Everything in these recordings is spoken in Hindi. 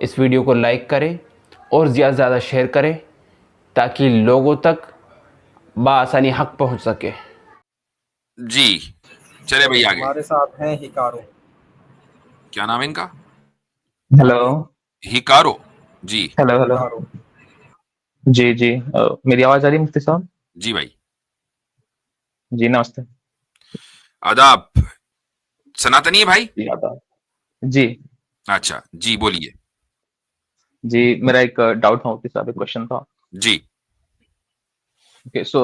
इस वीडियो को लाइक करें और ज़्यादा से ज़्यादा शेयर करें ताकि लोगों तक बआसानी हक पहुंच सके। जी चले भाई आगे। हमारे साथ हैं हिकारो। क्या नाम है इनका? Hello. Hikaru ji. Hello hello. Hikaru. जी जी मेरी आवाज आ रही है मुफ्ती साहब? जी भाई जी नमस्ते। आदाब। सनातनी है भाई? जी आदाब। जी अच्छा जी बोलिए। जी मेरा एक डाउट था मुफ्ती साहब, एक क्वेश्चन था। जी ओके सो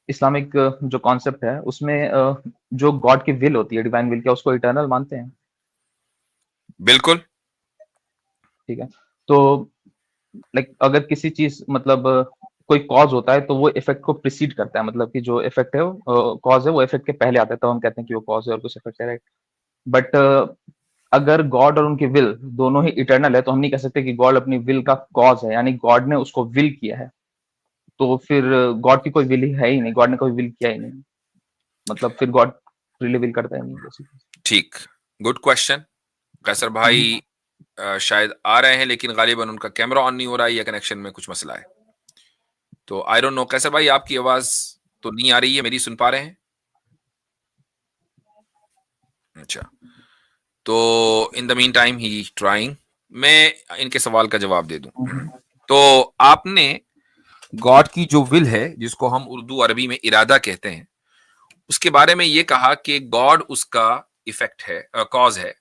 इस्लामिक जो कॉन्सेप्ट है उसमें जो गॉड की विल होती है, डिवाइन विल, क्या उसको इटर्नल मानते हैं? बिल्कुल। ठीक है। तो लाइक अगर किसी चीज मतलब कोई कॉज होता है तो वो इफेक्ट को प्रिसीड करता है, मतलब कि जो इफेक्ट है वो कॉज है वो इफेक्ट के पहले आता है, तो हम कहते हैं कि वो कॉज है और कुछ इफेक्ट है, राइट? बट अगर गॉड और उनकी विल दोनों ही इटर्नल है तो हम नहीं कह सकते कि गॉड अपनी विल का कॉज है, यानी गॉड ने उसको विल किया है। तो फिर गॉड की कोई विल ही है ही नहीं, गॉड ने कोई विल किया ही नहीं, मतलब फिर गॉड रियली विल करता ही नहीं बेसिकली। ठीक, गुड क्वेश्चन। कैसर भाई शायद आ रहे हैं लेकिन गालिबन उनका कैमरा ऑन नहीं हो रहा है या कनेक्शन में कुछ मसला है, तो आई डोंट नो। कैसर भाई आपकी आवाज तो नहीं आ रही है, मेरी सुन पा रहे हैं? अच्छा, तो in the mean time he trying, मैं इनके सवाल का जवाब दे दूं। तो आपने गॉड की जो विल है जिसको हम उर्दू अरबी में इरादा कहते हैं, उसके बारे में ये कहा कि गॉड उसका इफेक्ट है, कॉज है,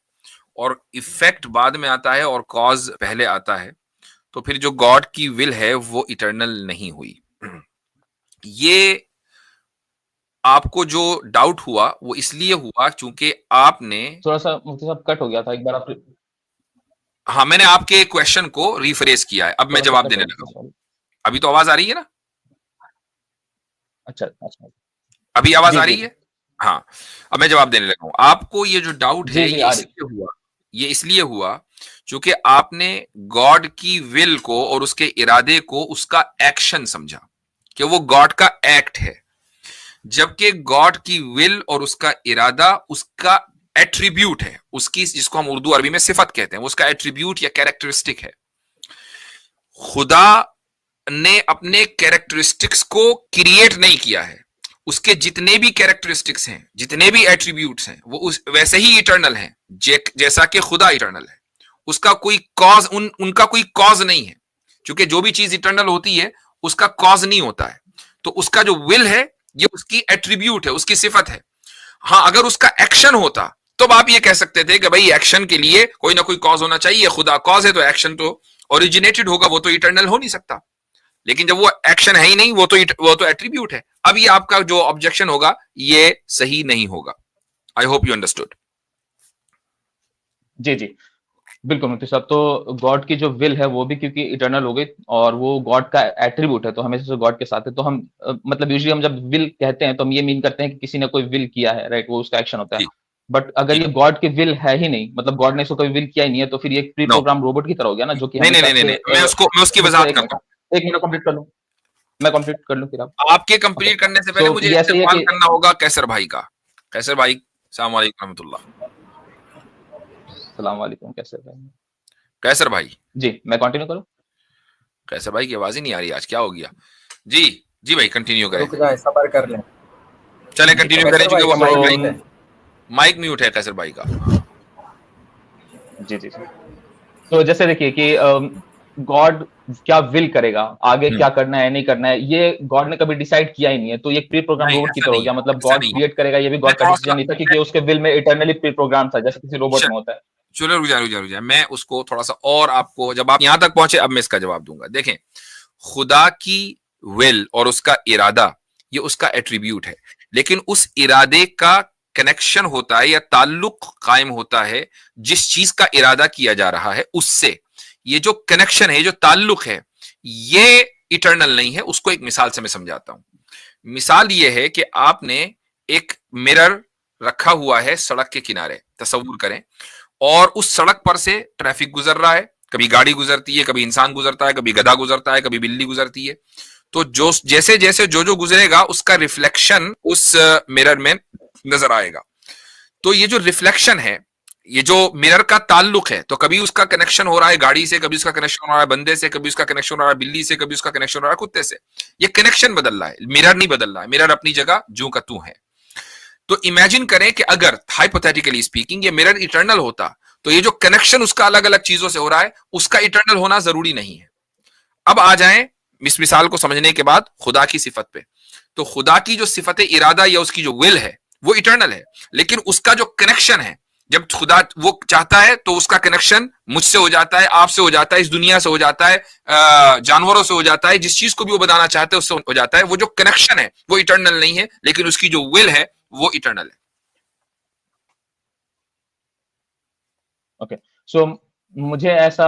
और इफेक्ट बाद में आता है और कॉज पहले आता है। तो फिर जो गॉड की विल है वो इटर्नल नहीं हुई। ये आपको जो डाउट हुआ वो इसलिए हुआ क्योंकि आपने थोड़ा सा मुफ्ती साहब कट हो गया था, एक बार आप हाँ, मैंने आपके क्वेश्चन को रिफ्रेश किया है, अब मैं थोड़ा सा जवाब कट देने हो लगा गया, हूं। सॉरी। अभी तो आवाज आ रही है ना? अच्छा अच्छा। अभी आवाज जी आ जी रही है? हाँ, अब मैं जवाब देने लगा हूं। आपको ये जो डाउट जी है जी ये आ रही। इसलिए हुआ क्योंकि आपने गॉड की विल को और उसके इरादे को उसका एक्शन समझा कि वो गॉड का एक्ट है, जबकि गॉड की विल और उसका इरादा उसका एट्रीब्यूट है, उसकी, जिसको हम उर्दू अरबी में सिफत कहते हैं, उसका एट्रीब्यूट या कैरेक्टरिस्टिक है। खुदा ने अपने कैरेक्टरिस्टिक्स को क्रिएट नहीं किया है, उसके जितने भी कैरेक्टरिस्टिक्स हैं, जितने भी एट्रीब्यूट्स हैं, वो उस वैसे ही इटर्नल हैं, जैसा कि खुदा इटर्नल है। उसका कोई कॉज उनका कोई कॉज नहीं है, क्योंकि जो भी चीज इटर्नल होती है उसका कॉज नहीं होता है। तो उसका जो विल है ये उसकी एट्रीब्यूट है, उसकी सिफत है। हाँ, अगर उसका एक्शन होता तो आप ये कह सकते थे कि भाई एक्शन के लिए कोई ना कोई कॉज होना चाहिए, खुदा कॉज है तो एक्शन तो ओरिजिनेटेड होगा, वो तो इटर्नल हो नहीं सकता। लेकिन जब वो एक्शन है ही नहीं, वो तो एट्रीब्यूट है। अब ये आपका जो ऑब्जेक्शन होगा ये सही नहीं होगा। I hope you understood. जी जी बिल्कुल मुफ्ती साहब। तो गॉड की जो विल है वो भी क्योंकि इटर्नल हो गई और वो गॉड का एट्रीब्यूट है तो हमेशा से गॉड के साथ है, तो हम मतलब यूजुअली हम जब विल कहते हैं तो हम ये मीन करते हैं कि किसी ने कोई विल किया है, राइट? वो उसका एक्शन होता है। जी बट अगर जी, ये गॉड की विल है ही नहीं, मतलब गॉड ने इसको कभी विल किया ही नहीं है, तो फिर ये प्री नो, प्रोग्राम रोबोट की तरह हो गया ना, जो कि नहीं नहीं हमेशा नहीं से नहीं, मैं उसकी मुफ्ती वजाहत करता एक मिनट कंप्लीट कर लूं, मैं कंप्लीट कर लूं फिर आप। हूं। आपके ओके कंप्लीट करने से पहले सो मुझे ये ऐसे ही है इस्तेमाल कि करना होगा कैसर भाई का। कैसर भाई, अस्सलाम वालेकुम रहमतुल्लाह। सलाम वालेकुम, कैसे हैं? कैसर भाई, जी मैं कंटिन्यू करूं? कैसर भाई की आवाज ही नहीं आ रही, आज क्या हो गया? जी जी भाई कंटिन्यू करें। रुक जाए, सबर कर लें। चले जी कंटिन्यू करें कैसर क्योंकि भाई वो का माइक म्यूट है। माइक म्यूट है कैसर भाई का। जी जी जी। तो जैसे देखिए कि गॉड क्या विल करेगा, आगे क्या करना है नहीं करना है, ये गॉड ने कभी डिसाइड किया ही नहीं है, तो ये प्री प्रोग्राम नहीं रोबोट की ऐसा तरह हो नहीं गया। है, मतलब ऐसा गॉड नहीं है। क्रिएट करेगा ये भी मैं गॉड का थोड़ा डिसीजन सा नहीं था, क्योंकि उसके विल में इटर्नली प्री प्रोग्राम था, जैसे किसी रोबोट में होता है। चलो रुक जा, मैं उसको थोड़ा सा और आपको, जब आप यहां तक पहुंचे अब मैं इसका जवाब दूंगा। देखें, खुदा की विल और उसका इरादा ये उसका एट्रीब्यूट है, लेकिन उस इरादे का कनेक्शन होता है या ताल्लुक कायम होता है जिस चीज का इरादा किया जा रहा है उससे। ये जो कनेक्शन है, जो ताल्लुक है, ये इटर्नल नहीं है। उसको एक मिसाल से मैं समझाता हूं। मिसाल ये है कि आपने एक मिरर रखा हुआ है सड़क के किनारे, तस्वुर करें, और उस सड़क पर से ट्रैफिक गुजर रहा है, कभी गाड़ी गुजरती है, कभी इंसान गुजरता है, कभी गधा गुजरता है, कभी बिल्ली गुजरती है। तो जो जैसे जैसे जो गुजरेगा उसका रिफ्लेक्शन उस मिरर में नजर आएगा। तो ये जो रिफ्लेक्शन है ये जो मिरर का ताल्लुक है, तो कभी उसका कनेक्शन हो रहा है गाड़ी से, कभी उसका कनेक्शन हो रहा है बंदे से, कभी उसका कनेक्शन हो रहा है बिल्ली से, कभी उसका कनेक्शन हो रहा है कुत्ते से। ये कनेक्शन बदल रहा है, मिरर नहीं बदल रहा है। मिरर अपनी जगह जू का तू है। तो इमेजिन करें कि अगर हाइपोथेटिकली स्पीकिंग ये मिरर इटर्नल होता, तो ये जो कनेक्शन उसका अलग अलग चीजों से हो रहा है, उसका इटर्नल होना जरूरी नहीं है। अब आ जाएं इस मिसाल को समझने के बाद खुदा की सिफत पे। तो खुदा की जो सिफत इरादा या उसकी जो विल है वो इटर्नल है, लेकिन उसका जो कनेक्शन है, जब खुदा वो चाहता है तो उसका कनेक्शन मुझसे हो जाता है, आपसे हो जाता है, इस दुनिया से हो जाता है, जानवरों से हो जाता है, जिस चीज को भी वो बताना चाहते हैं उससे हो जाता है। वो जो कनेक्शन है वो इटर्नल नहीं है, लेकिन उसकी जो विल है वो इटर्नल है। ओके, सो मुझे ऐसा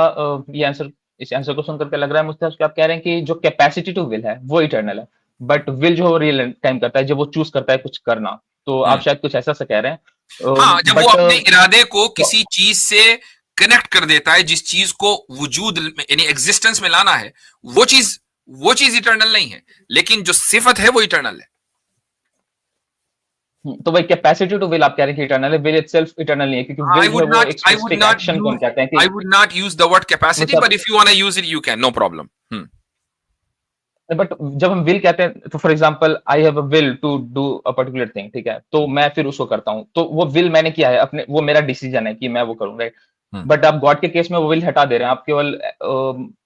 ये आंसर, इस आंसर को सुनकर के लग रहा है मुझे कि आप कह रहे हैं कि जो कैपेसिटी टू विल है वो इटर्नल है, बट विल जो रियल टाइम करता है, जब वो चूज करता है कुछ करना, तो आप शायद कुछ ऐसा से कह रहे हैं। हाँ, जब but, वो अपने इरादे को किसी चीज से कनेक्ट कर देता है, जिस चीज को वजूद यानी एग्जिस्टेंस में लाना है, वो चीज इटर्नल नहीं है, लेकिन जो सिफत है वो इटर्नल है। तो भाई कैपेसिटी टू विल आप कह रहे हैं कि इटर्नल है, विल इटसेल्फ इटर्नल नहीं है, क्योंकि विल जो है वो एक स्पेसिफिक एक्शन को हम कहते हैं कि I would not use the word capacity, मतलब, but if you want to use it, you can, no problem. But जब हम विल कहते हैं तो for example I have a will to do a particular thing, ठीक है, तो मैं फिर उसको करता हूं, तो वो विल मैंने किया है अपने, वो मेरा डिसीजन है कि मैं वो करूं, राइट। बट आप गॉड के केस में वो विल हटा दे रहे हैं, आप केवल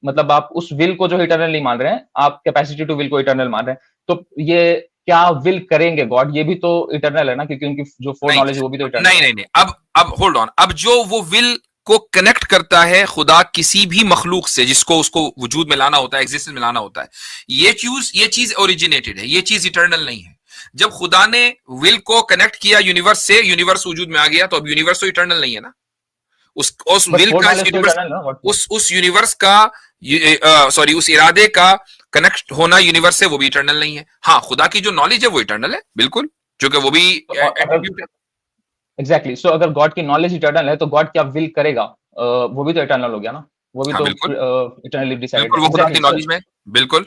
मतलब आप उस विल को जो इटर्नल नहीं मान रहे हैं, आप कैपेसिटी टू विल को इटर्नल मान रहे हैं। तो ये क्या विल करेंगे गॉड, ये भी तो इटर्नल है ना, क्योंकि उनकी जो फोर नॉलेज वो भी तो इटर्नल नहीं नहीं नहीं, अब होल्ड ऑन। अब जो वो विल को कनेक्ट करता है खुदा किसी भी मखलूक से, जिसको उसको वजूद में लाना होता है, एग्जिस्टेंस में लाना होता है, ये चीज ओरिजिनेटेड है, ये चीज इटर्नल नहीं है। जब खुदा ने विल को कनेक्ट किया यूनिवर्स से, यूनिवर्स वजूद में आ गया, तो अब यूनिवर्स तो इटर्नल नहीं है ना। उस विल का उस यूनिवर्स का सॉरी उस इरादे का कनेक्ट होना यूनिवर्स से, वो भी इटर्नल नहीं है। हाँ, खुदा की जो नॉलेज है वो इटर्नल है, बिल्कुल, जो कि वो भी एग्जैक्टली। सो अगर गॉड की नॉलेज इटर्नल है, तो गॉड क्या विल करेगा, वो भी तो इटर्नल हो गया ना, वो भी तो इटर्नली डिसाइडेड है, वो खुदा की नॉलेज में, बिल्कुल।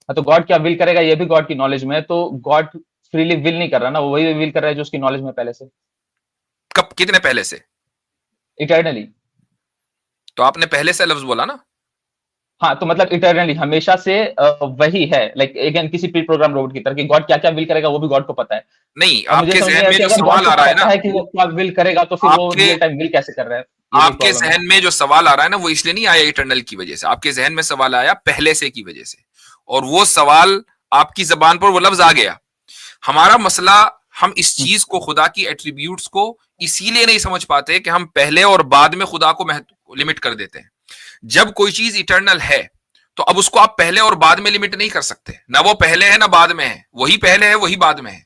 तो गॉड क्या विल करेगा ये भी गॉड की नॉलेज में है, तो गॉड फ्रीली विल नहीं कर रहा ना, वो वही विल कर रहा है जो उसकी नॉलेज में पहले से। कब, कितने पहले से? इटर्नली। तो आपने पहले से लफ्ज बोला ना। हाँ, तो मतलब इटर्नली हमेशा से वही है, लाइक अगेन किसी प्री प्रोग्राम रोबोट की तरह, कि गॉड क्या क्या विल करेगा वो भी गॉड को पता है। नहीं, आपके जहन में जो सवाल आ रहा है ना कि वो क्या विल करेगा, तो फिर वो रियल टाइम विल कैसे कर रहा है? आपके जहन में जो सवाल आ रहा है ना, वो इसलिए नहीं आया इटर्नल की वजह से, आपके जहन में सवाल आया पहले से की वजह से, और वो सवाल आपकी जबान पर वो लफ्ज आ गया। हमारा मसला, हम इस चीज को, खुदा की एट्रीब्यूट्स को इसीलिए नहीं समझ पाते कि हम पहले और बाद में खुदा को लिमिट कर देते हैं। जब कोई चीज इटर्नल है, तो अब उसको आप पहले और बाद में लिमिट नहीं कर सकते, ना वो पहले है ना बाद में है, वही पहले है वही बाद में है।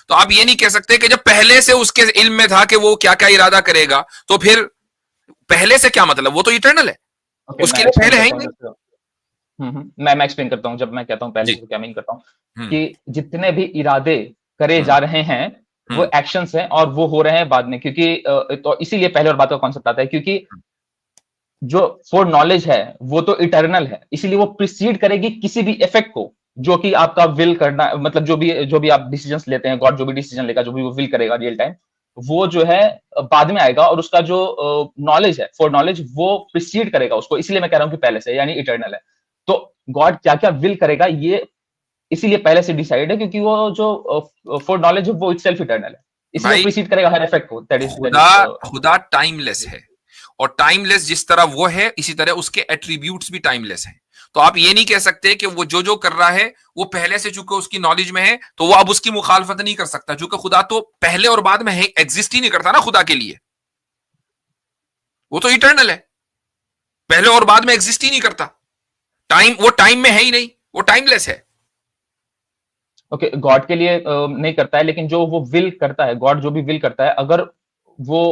तो आप ये नहीं कह सकते कि जब पहले से उसके इल्म में था कि वो क्या क्या इरादा करेगा, तो फिर पहले से क्या मतलब, वो तो इटर्नल है, उसके लिए पहले है ही नहीं। मैं एक्सप्लेन करता हूं, जब मैं कहता हूं पहले से क्या मीन करता हूं, कि जितने भी इरादे करे जा रहे हैं वो एक्शंस हैं, और वो हो रहे हैं बाद में, क्योंकि तो इसीलिए पहले और बाद का कॉन्सेप्ट आता है, क्योंकि जो फोर नॉलेज है वो तो इटर्नल है, इसीलिए वो प्रिसीड करेगी किसी भी इफेक्ट को, जो कि आपका विल करना, मतलब जो भी आप डिसीजंस लेते हैं, गॉड जो भी डिसीजन लेगा, जो भी वो विल करेगा रियल टाइम, वो जो है बाद में आएगा, और उसका जो नॉलेज है, फोर नॉलेज, वो प्रिसीड करेगा उसको, इसलिए मैं कह रहा हूं कि पहले से, यानी इटर्नल है। तो गॉड क्या क्या विल करेगा ये इसीलिए पहले से डिसाइड है, क्योंकि वो जो फोर नॉलेज है वो इटसेल्फ इटर्नल है, इसलिए प्रिसीड करेगा हर इफेक्ट को। दैट इज खुदा टाइमलेस है, और टाइमलेस जिस तरह वो है, इसी तरह उसके एट्रीब्यूट्स भी टाइमलेस हैं। तो आप ये नहीं कह सकते कि वो जो कर रहा है वो पहले से, चूंकि उसकी नॉलेज में है, तो वो अब उसकी मुखालफत नहीं कर सकता, क्योंकि खुदा तो पहले और बाद में है, एग्जिस्ट ही नहीं करता ना खुदा के लिए, वो तो इटर्नल है, पहले और बाद में एग्जिस्ट ही नहीं करता, वो टाइम में है ही नहीं, वो टाइमलेस है। ओके, गॉड के लिए नहीं करता है, लेकिन जो वो विल करता है, गॉड जो भी विल करता है, अगर वो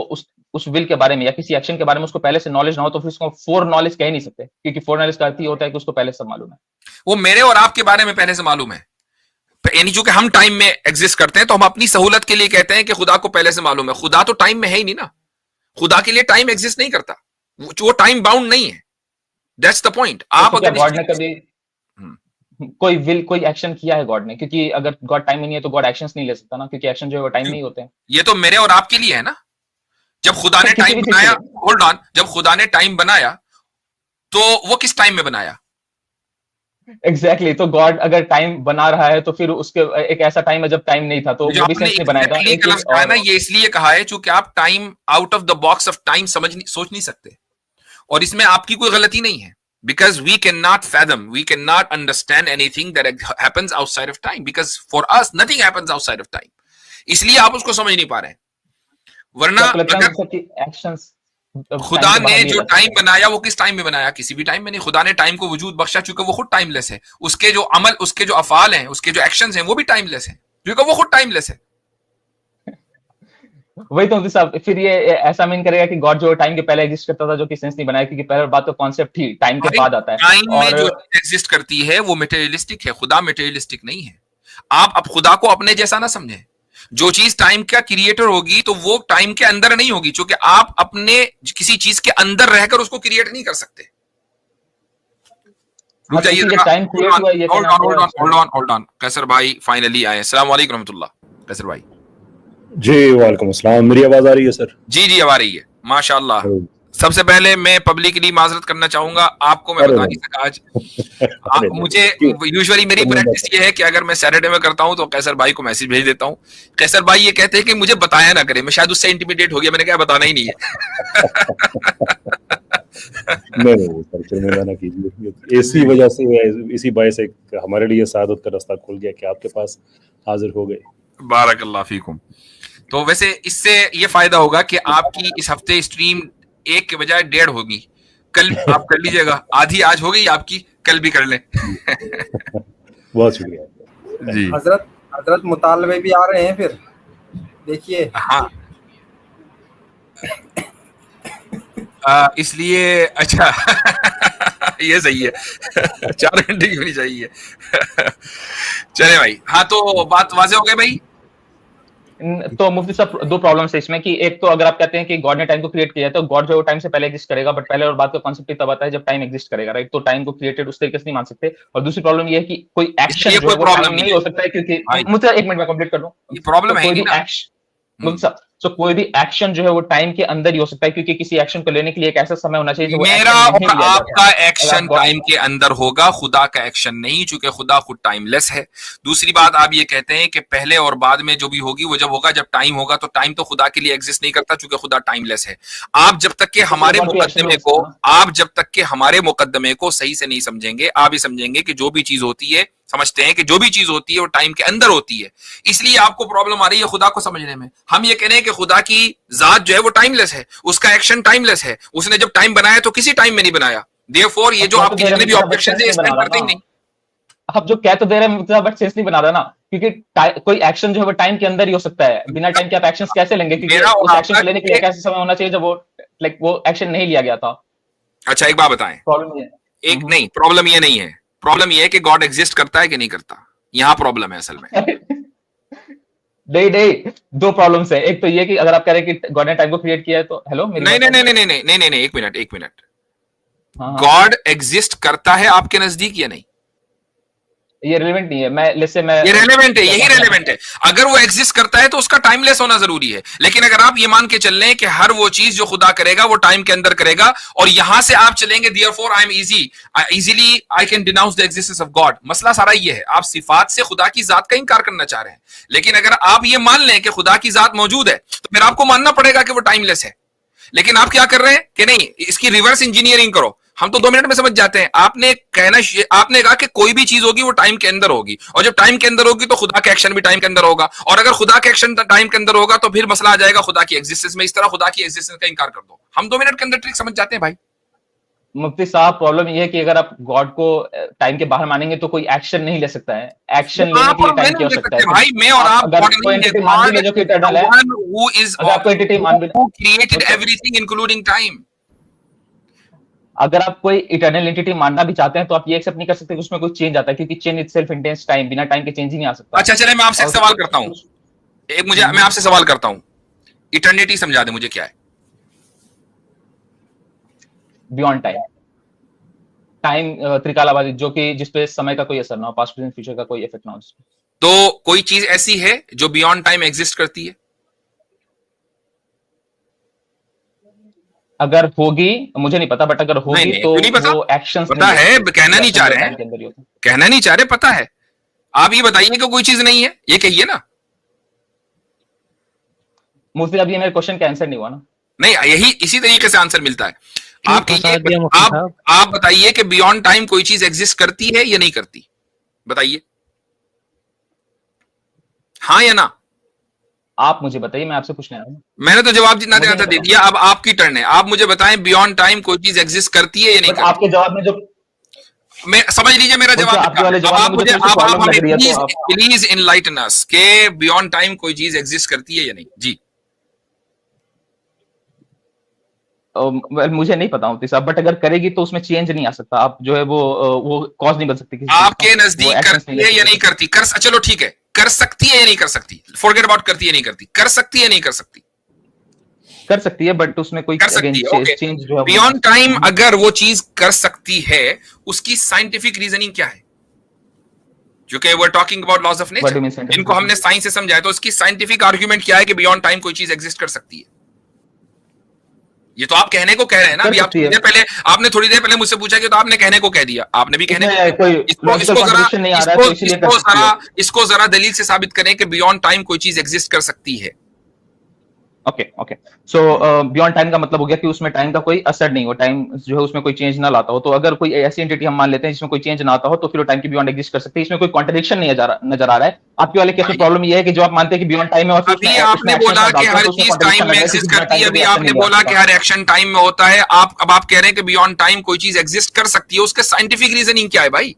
उस विल के बारे में या किसी एक्शन के बारे में उसको पहले से नॉलेज ना हो, तो फिर उसको फोर नॉलेज कह ही नहीं सकते, क्योंकि फोर नॉलेज का अर्थ ही होता है कि उसको पहले से मालूम है। वो मेरे और आपके बारे में पहले से मालूम है, यानी जो कि हम टाइम में एग्जिस्ट करते हैं, तो हम अपनी सहूलत के लिए कहते हैं कि खुदा को पहले से मालूम है। खुदा तो टाइम में है ही नहीं ना, खुदा के लिए टाइम एग्जिस्ट नहीं करता, वो टाइम बाउंड नहीं है। That's the point. आप अगर गॉड ने कभी कोई विल, कोई एक्शन किया है गॉड ने, क्योंकि अगर गॉड टाइम में नहीं है तो गॉड एक्शंस नहीं ले सकता ना, क्योंकि एक्शन जो है वो टाइम में ही होते हैं। ये तो मेरे और आपके लिए है ना, जब खुदा ने किसी टाइम भी चीज बनाया, के लिए। होल्ड ऑन, जब खुदा ने टाइम बनाया तो वो किस टाइम में बनाया? एग्जैक्टली तो गॉड अगर टाइम बना रहा है तो फिर उसके एक ऐसा टाइम है जब टाइम नहीं था, तो जो वो भी आपने सेंस नहीं बनाएगा। एग्जैक्टली एक का चीज लफ्ज कहा है ना, और ये इसलिए कहा है क्योंकि आप time out of the box of time सोच नहीं सकते, और इसमें आपकी कोई गलती नहीं है, because we cannot fathom, we cannot understand anything that happens outside of time, because for us nothing happens outside of time, इसलिए आप उसको समझ नहीं पा रहे हैं। वरना क्या आपको लगता है अगर मतलब कि एक्शंस टाइम खुदा के ने बाहर नहीं जो जा टाइम सकते? बनाया वो किस टाइम में बनाया? किसी भी टाइम में नहीं। खुदा ने टाइम को वजूद बख्शा चूंकि वो खुद टाइमलेस है, उसके जो अमल, उसके जो अफाल हैं, उसके जो एक्शंस हैं वो भी टाइमलेस हैं क्योंकि वो खुद टाइमलेस है। वही तो साहब, फिर ये ऐसा मीन करेगा कि गॉड जो टाइम के पहले एग्जिस्ट करता था, जो कि सेंस नहीं बनाया, क्योंकि पहले बात तो कॉन्सेप्ट ही टाइम के भाई बाद आता है। टाइम में और जो चीज एग्जिस्ट करती है वो मटेरियलिस्टिक है, खुदा मटेरियलिस्टिक नहीं है। आप अब खुदा को अपने जैसा ना समझें। जो चीज टाइम का क्रिएटर होगी तो वो टाइम के अंदर नहीं होगी, क्योंकि आप अपने किसी चीज के अंदर रहकर उसको क्रिएट नहीं कर सकते। रुक हाँ, तो जाइए इसीलिए जरा, टाइम क्रिएट हुआ ये होल्ड कहना ऑन होल्ड ऑन थोड़ा। Hold on hold on. Qaiser भाई फाइनली आए। अस्सलाम वालेकुम रहमतुल्लाह। कैसर भाई जी वालेकुम अस्सलाम। मेरी आवाज आ रही है सर? जी जी अब आ रही है माशाल्लाह। अरे सबसे पहले मैं पब्लिकली माजरत करना चाहूंगा, आपको मैं बता नहीं सका आज। अरे नहीं, मुझे क्यों? यूजुअली मेरी प्रैक्टिस ये है कि अगर मैं सैटरडे में करता हूं तो कैसर भाई को मैसेज भेज देता हूं। कैसर भाई ये कहते हैं कि मुझे बताया ना करे, मैं शायद उससे इंटिमिडेट हो गया, मैंने कहा बताना ही नहीं है। नहीं नहीं सर, फिर ना कीजिए। इसी वजह से, इसी बायस से हमारे लिए सादत का रास्ता खुल गया कि आपके पास हाजिर हो गए। बारकल्लाह फीकुम। तो वैसे इससे ये फायदा होगा कि आपकी इस हफ्ते स्ट्रीम 1 के बजाय 1.5 होगी। कल आप कर लीजिएगा, आधी आज हो गई आपकी, कल भी कर लें। बहुत शुक्रिया जी हजरत मुतालबे भी आ रहे हैं फिर, देखिए। हाँ इसलिए अच्छा ये सही है। 4 घंटे की होनी चाहिए। चले भाई, हाँ तो बात वाज़ेह हो गई भाई। तो मुफ्ती साहब दो प्रॉब्लम्स है इसमें, कि एक तो अगर आप कहते हैं कि गॉड ने टाइम को क्रिएट किया है, तो गॉड जो टाइम से पहले एग्जिस्ट करेगा, बट पहले और बाद का कॉन्सेप्ट तब आता है जब टाइम एग्जिस्ट करेगा, राइट? तो टाइम को क्रिएटेड उस तरीके से नहीं मान सकते। और दूसरी प्रॉब्लम ये है कि कोई एक्शन इसलिए जो है कोई वो प्रॉब्लम टाइम नहीं नहीं है हो सकता है, क्योंकि भाई, मुझे एक मिनट में कंप्लीट कर दूं। ये प्रॉब्लम तो है कोई ही भी ना। एक्शन, मुफ्ती साहब, तो कोई भी एक्शन जो है वो टाइम के अंदर ही हो सकता है, क्योंकि किसी एक्शन को लेने के लिए एक ऐसा समय होना चाहिए जो वो मेरा एक्शन और नहीं लिया जाता आपका है। अगर एक्शन आप टाइम के अंदर होगा, खुदा का एक्शन नहीं, चूंकि खुदा खुद टाइमलेस है। दूसरी बात, आप ये कहते हैं कि पहले और बाद में जो भी होगी वो जब होगा जब टाइम होगा, तो टाइम तो खुदा के लिए एग्जिस्ट नहीं करता चूंकि खुदा टाइमलेस है। आप जब तक के हमारे गॉड भी एक्शन मुकद्दमे ले को, सकता है ना। आप जब तक के हमारे मुकद्दमे को सही से नहीं समझेंगे, आप ये समझेंगे कि जो भी चीज होती है, समझते हैं कि जो भी चीज होती है वो टाइम के अंदर होती है, इसलिए आपको प्रॉब्लम आ रही है खुदा को समझने में। हम ये कह रहे हैं कि खुदा की जात जो है वो टाइमलेस है, उसका एक्शन टाइमलेस है, उसने जब टाइम बनाया तो किसी टाइम में नहीं बनाया। देयरफॉर ये जो आपके जितने भी ऑब्जेक्शन है स्टैंड करते ही नहीं। आप जो कह तो दे रहे हैं बट सेंस नहीं बना रहा ना, क्योंकि कोई एक्शन जो है वो टाइम के अंदर ही हो सकता है। बिना टाइम के आप एक्शंस कैसे लेंगे? क्योंकि मेरा और उस एक्शन आपका को लेने के लिए एक ऐसा समय होना चाहिए जब वो लाइक वो एक्शन नहीं लिया गया था। अच्छा एक बात बताएं, प्रॉब्लम ये एक नहीं, प्रॉब्लम ये नहीं है, प्रॉब्लम ये है कि गॉड एग्जिस्ट करता है कि नहीं करता, यहां प्रॉब्लम है असल में। नहीं नहीं, दो प्रॉब्लम्स है। एक तो ये कि अगर आप कह रहे हैं कि गॉड ने टाइम को क्रिएट किया है, तो हेलो मेरी नहीं बात नहीं है? नहीं नहीं नहीं नहीं नहीं, एक मिनट एक मिनट, हाँ, हाँ। गॉड एग्जिस्ट करता है आपके नजदीक या नहीं? ये रिलेवेंट नहीं है। ये रेलेवेंट है, यही रेलेवेंट है। अगर वो एग्जिस्ट करता है तो उसका टाइमलेस होना जरूरी है, लेकिन अगर आप ये मान के चल रहे हैं कि हर वो चीज जो खुदा करेगा वो टाइम के अंदर करेगा, और यहां से आप चलेंगे therefore I am easily I can denounce the existence of God. मसला सारा ये है, आप सिफात से खुदा की जात का इनकार करना चाह रहे हैं, लेकिन अगर आप ये मान लें कि खुदा की जात मौजूद है तो फिर आपको मानना पड़ेगा कि वो टाइमलेस है। लेकिन आप क्या कर रहे हैं कि नहीं, इसकी रिवर्स इंजीनियरिंग करो, हम तो 2 मिनट में समझ जाते हैं। आपने कहा कि कोई भी चीज होगी वो टाइम के अंदर होगी, और जब टाइम के अंदर होगी तो खुदा का एक्शन भी टाइम के अंदर होगा, और अगर खुदा का एक्शन टाइम के अंदर होगा तो फिर मसला आ जाएगा खुदा की एग्जिस्टेंस में। इस तरह खुदा की एग्जिस्टेंस का इनकार कर दो, हम 2 मिनट के अंदर ट्रिक समझ जाते हैं भाई। मुफ्ती साहब प्रॉब्लम ये है कि अगर आप गॉड को टाइम के बाहर मानेंगे तो कोई एक्शन नहीं ले सकता है। एक्शन लेने के लिए टाइम की आवश्यकता है। भाई मैं और आप अगर आपको एंटिटी मान भी ले जो कि इटर्नल है, अगर आपको एंटिटी मान भी, क्रिएटेड एवरीथिंग इंक्लूडिंग टाइम, अगर आप कोई इटर्नल एंटिटी मानना भी चाहते हैं तो आप ये एक्सेप्ट नहीं कर सकते कि उसमें कोई चेंज आता है, क्योंकि चेंज इटसेल्फ इंटेंस टाइम, बिना टाइम के चेंज ही नहीं आ सकता। अच्छा चले मैं आपसे एक सवाल करता हूं, मैं आपसे सवाल करता हूं, इटर्निटी समझा दे मुझे क्या है? बियॉन्ड टाइम, टाइम त्रिकालाबादी, जो कि जिसपे समय का कोई असर ना हो, पास्ट प्रेजेंट फ्यूचर का कोई इफेक्ट ना हो उसपे। तो कोई चीज ऐसी है जो बियॉन्ड टाइम एग्जिस्ट करती है? अगर होगी मुझे नहीं पता, बट अगर नहीं होगी नहीं, तो क्यों नहीं पता? वो एक्शंस पता है, कहना नहीं चाह रहे हैं, के अंदर ही होता है। कहना नहीं चाह रहे, पता है। आप ये बताइए कि कोई चीज नहीं है, ये कहिए ना। मुफ्ती अब ये मेरे क्वेश्चन का आंसर नहीं हुआ ना। नहीं, यही इसी तरीके से आंसर मिलता है। आप फंसा दिया मुफ्ती साहब। आप बताइए कि बियॉन्ड टाइम कोई चीज एग्जिस्ट करती है या नहीं करती, बताइए, हाँ या ना। आप मुझे बताइए, मैं आपसे पूछने आया हूं। मैंने तो जवाब जितना मुझे देना था नहीं दे पता। दिया, अब आपकी टर्न है। आप मुझे बताएं बियॉन्ड टाइम कोई चीज एग्जिस्ट करती है या नहीं बट करती। आपके जवाब में जो मैं समझ लीजिए मेरा मुझे जवाब आपके वाले अब जवाब आप में मुझे मुझे थोड़ी सी आप प्रॉब्लम हमें लग रही है, प्लीज तो आप प्लीज इनलाइटन अस के बियॉन्ड टाइम कोई चीज एग्जिस्ट करती है या नहीं। जी well, मुझे नहीं पता मुफ्ती साहब, बट अगर करेगी तो उसमें चेंज नहीं आ सकता। आप जो है वो कॉज नहीं बन सकती किसी चीज आपके का, वो नजदीक actions करती नहीं है ले या नहीं सकती। करती, कर चलो ठीक है, कर सकती है या नहीं कर सकती, फॉरगेट अबाउट करती है नहीं करती, कर सकती है नहीं कर सकती, कर सकती है, बट उसमें कोई कर अगेन सकती है। ओके, चेंज जो है वो नहीं आ बियॉन्ड सकता। टाइम अगर वो चीज कर सकती है, उसकी साइंटिफिक रीजनिंग क्या है? जो कि we are talking about laws of What do you mean nature, scientific इनको हमने reasoning? साइंस से समझा है, तो उसकी साइंटिफिक आर्ग्यूमेंट क्या है कि बियॉन्ड टाइम कोई चीज एग्जिस्ट कर सकती है? ये तो आप कहने को कह रहे हैं ना। कर अभी आप सकती थोड़ी है। देर पहले आपने थोड़ी देर पहले मुझसे पूछा कि तो आपने कहने को कह दिया, आपने भी कहने को इसमें कोई इसको लॉजिकल इसको जरा कॉन्ट्रडिक्शन नहीं आ रहा है, तो इसीलिए कर सकती है। इसको जरा दलील से साबित करें कि बियॉन्ड टाइम कोई चीज एग्जिस्ट कर सकती है। ओके ओके, सो बियॉन्ड टाइम का मतलब हो गया कि उसमें टाइम का कोई असर नहीं हो, टाइम जो है उसमें कोई चेंज ना लाता हो। तो अगर कोई ऐसी एंटिटी हम मान लेते हैं जिसमें कोई चेंज ना आता हो, तो फिर वो टाइम के बियॉन्ड एग्जिस्ट कर सकती है। इसमें कोई कॉन्ट्रडिक्शन नहीं नजर आ रहा है। आपके वाले केस में प्रॉब्लम ये है कि जो आप मानते हैं कि बियॉन्ड टाइम है और फिर अभी आपने बोला कि हर चीज टाइम में एग्जिस्ट करती है, अभी आपने बोला कि हर एक्शन टाइम में होता है। अब आप कह रहे हैं कि बियॉन्ड टाइम कोई चीज एग्जिस्ट कर सकती है, उसके साइंटिफिक रीजनिंग क्या है भाई?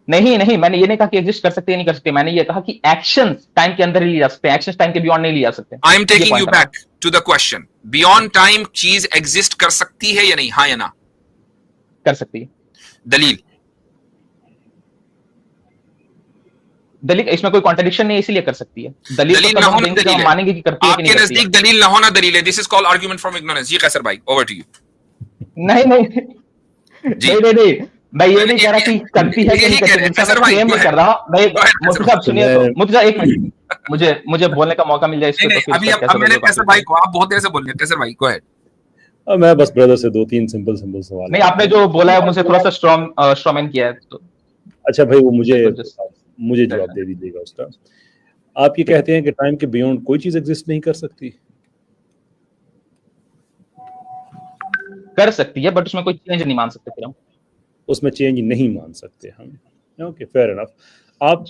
नहीं, मैंने ये नहीं कहा कि एग्जिस्ट कर सकते हैं नहीं कर सकते, मैंने ये कहा कि एक्शन टाइम के अंदर ही लिए जा सकते हैं, एक्शन टाइम के बियॉन्ड नहीं लिए जा सकते। I am taking you back to the question, beyond time चीज एग्जिस्ट कर सकती है या नहीं, हाँ या ना? कर सकती है। दलील इसमें कोई कॉन्ट्रडिक्शन नहीं है, इसीलिए कर सकती है। दलील तो हम देंगे जब हम मानेंगे कि करती है कि नहीं आपके करती है। नजदीक दलील ना होना दलील है। This is called argument from ignorance. जी कैसर भाई, ओवर टू यू। नहीं, मैं ये नहीं कह रहा कि करती है कि नहीं करती, क्लेम नहीं कर रहा। मैं मुफ्ती साहब सुनिए, तो मुफ्ती साहब एक मिनट, मुझे बोलने का मौका मिल जाए इसको, तो फिर अभी अब मैंने कैसर भाई को, आप बहुत देर से बोल रहे हैं, कैसर भाई गो अहेड। मैं बस ब्रदर से 2-3 सिंपल सवाल। नहीं, आपने जो बोला है मुझे थोड़ा सा स्ट्रॉमैन किया है, तो अच्छा भाई, वो मुझे जवाब दे दीजिएगा उसका। आप ये कहते हैं कि टाइम के बियॉन्ड कोई चीज एग्जिस्ट नहीं कर सकती? कर सकती है, बट उसमें कोई चेंज नहीं मान सकते फिर हम। उसमें चेंज नहीं मान सकते हम, ओके फेयर इनफ। आप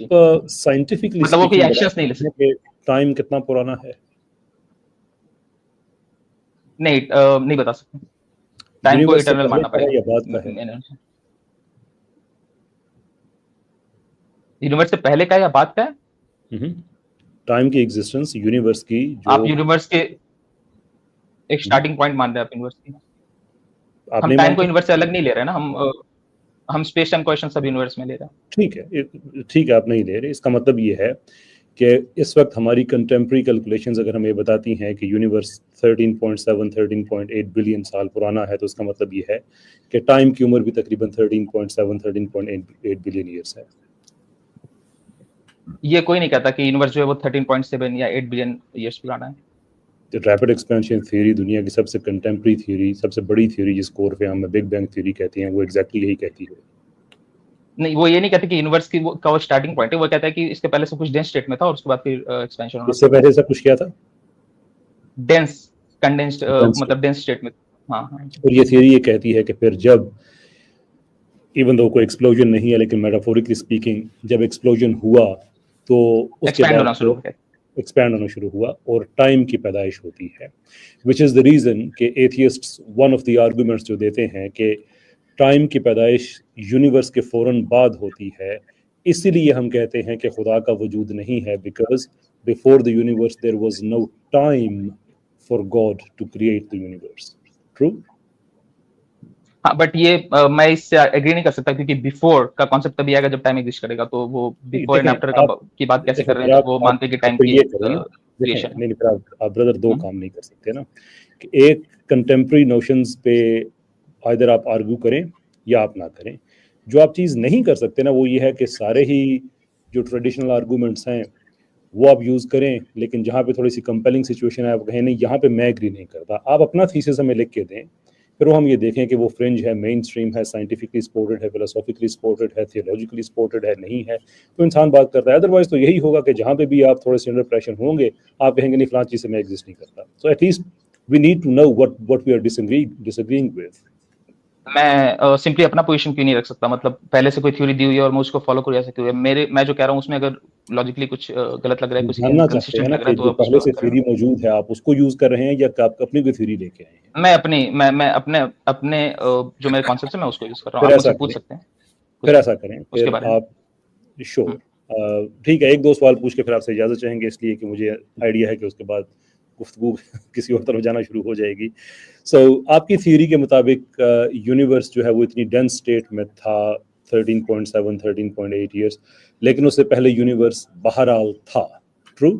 साइंटिफिकली मतलब वो कोई एक्शंस नहीं ले सकते। टाइम कितना पुराना है? नहीं बता सकते। टाइम को इटर्नल मानना पड़ेगा। ये बात का है, यूनिवर्स से पहले का या बाद का है? टाइम की एग्जिस्टेंस यूनिवर्स की, जो आप यूनिवर्स के एक स्टार्टिंग पॉइंट मान रहे हैं आप यूनिवर्स की। हम टाइम को यूनिवर्स से अलग नहीं ले रहे हैं ना, हम स्पेस टाइम क्वेश्चन सब यूनिवर्स में ले रहे हैं। ठीक है, आप नहीं ले रहे। इसका मतलब ये है कि इस वक्त हमारी कंटेम्प्रेरी कैलकुलेशंस अगर हमें बताती हैं कि यूनिवर्स 13.7 13.8 बिलियन साल पुराना है, तो इसका मतलब ये है कि टाइम की उम्र भी तकरीबन 13.7 13.8 बिलियन ईयर्स है। ये कोई नहीं कहता कि यूनिवर्स जो है वो 13.7 या 8 बिलियन ईयर्स पुराना है। रैपिड एक्सपेंशन थ्योरी दुनिया की सबसे कंटेम्प्रेरी थ्योरी, सबसे बड़ी थ्योरी जिसको पे हम बिग बैंग थ्योरी कहते हैं, वो एग्जैक्टली यही कहती है। नहीं, वो ये नहीं कहते कि यूनिवर्स की का वो स्टार्टिंग पॉइंट है, वो कहता है कि इसके पहले सब कुछ डेंस स्टेट में था और उसके बाद फिर एक्सपेंशन हुआ। इससे पहले सब कुछ क्या था? डेंस, कंडेंस्ड, मतलब डेंस स्टेट में। हाँ। और ये थ्योरी ये कहती है कि फिर जब, इवन दो कोई एक्सप्लोजन नहीं है, लेकिन मेटाफोरिकली स्पीकिंग, जब एक्सप्लोजन हुआ तो उसके बाद एक्सपैंड होना शुरू हुआ और टाइम की पैदाइश होती है। विच इज़ द रीज़न कि एथियस्ट्स वन ऑफ द आर्गूमेंट्स जो देते हैं कि टाइम की पैदाइश यूनिवर्स के फ़ौरन बाद होती है, इसीलिए हम कहते हैं कि खुदा का वजूद नहीं है, because before the universe there was no time for God to create the universe. True? हाँ, बट ये मैं इससे एग्री नहीं कर सकता, क्योंकि बिफोर का कॉन्सेप्ट तभी आएगा जब टाइम एग्जिस्ट करेगा। तो वो बिफोर एंड आफ्टर की बात कैसे कर रहे हैं, वो मानते हैं कि टाइम की क्रिएशन। नहीं, आप ब्रदर दो काम नहीं कर सकते ना, कि एक कंटेम्प्रेरी नोशंस पे आइदर आप आर्ग्यू करें या आप ना करें। जो आप चीज़ नहीं कर सकते ना, वो ये है कि सारे ही जो ट्रेडिशनल आर्गूमेंट्स हैं वो आप यूज़ करें, लेकिन जहाँ पे थोड़ी सी कंपेलिंग सिचुएशन है आप कहें नहीं यहाँ पे मैं एग्री नहीं करता, आप अपना थीसिस हमें लिख के दें, फिर वो हम ये देखें कि वो फ्रिंज है, मेन स्ट्रीम है, साइंटिफिकली सपोर्टेड है, फिलोसॉफिकली सपोर्टेड है, थियोलॉजिकली सपोर्टेड है, नहीं है, तो इंसान बात करता है। अदरवाइज तो यही होगा कि जहाँ पे भी आप थोड़े से अंडर प्रेशर होंगे आप कहेंगे नहीं फलां चीज़ से मैं एग्जिस्ट नहीं करता। So at least we need to know what we are disagreeing with. मैं सिंपली अपना पोजीशन क्यों नहीं रख सकता, मतलब पहले से कोई थ्योरी दी हुई है और मैं उसको फॉलो करूँ, ऐसा क्यों है? मैं जो कह रहा हूँ उसमें अगर लॉजिकली कुछ गलत लग रहा है, कुछ जानना चाहते हैं कंसिस्टेंट ना लग रहा है, कि तो जो आप पहले उसको से करें। थ्योरी मौजूद है आप उसको यूज कर रहे हैं या आप अपनी कोई थ्योरी लेके आए हैं? मैं अपने जो मेरे कॉन्सेप्ट है मैं उसको यूज कर रहा हूँ। फिर आप ऐसा मुझसे पूछ करें, सकते हैं फिर ऐसा करें, उसके फिर बारे में। आप श्योर ठीक है, एक दो सवाल पूछ के फिर आपसे इजाज़त चाहेंगे, इसलिए कि मुझे आइडिया है कि उसके बाद गुफ्तगू किसी और तरफ जाना शुरू हो जाएगी। सो आपकी थ्योरी के मुताबिक यूनिवर्स जो है वो इतनी डेंस स्टेट में था 13.7 13.8 ईयर्स, लेकिन उससे पहले यूनिवर्स बहरहाल था, ट्रू?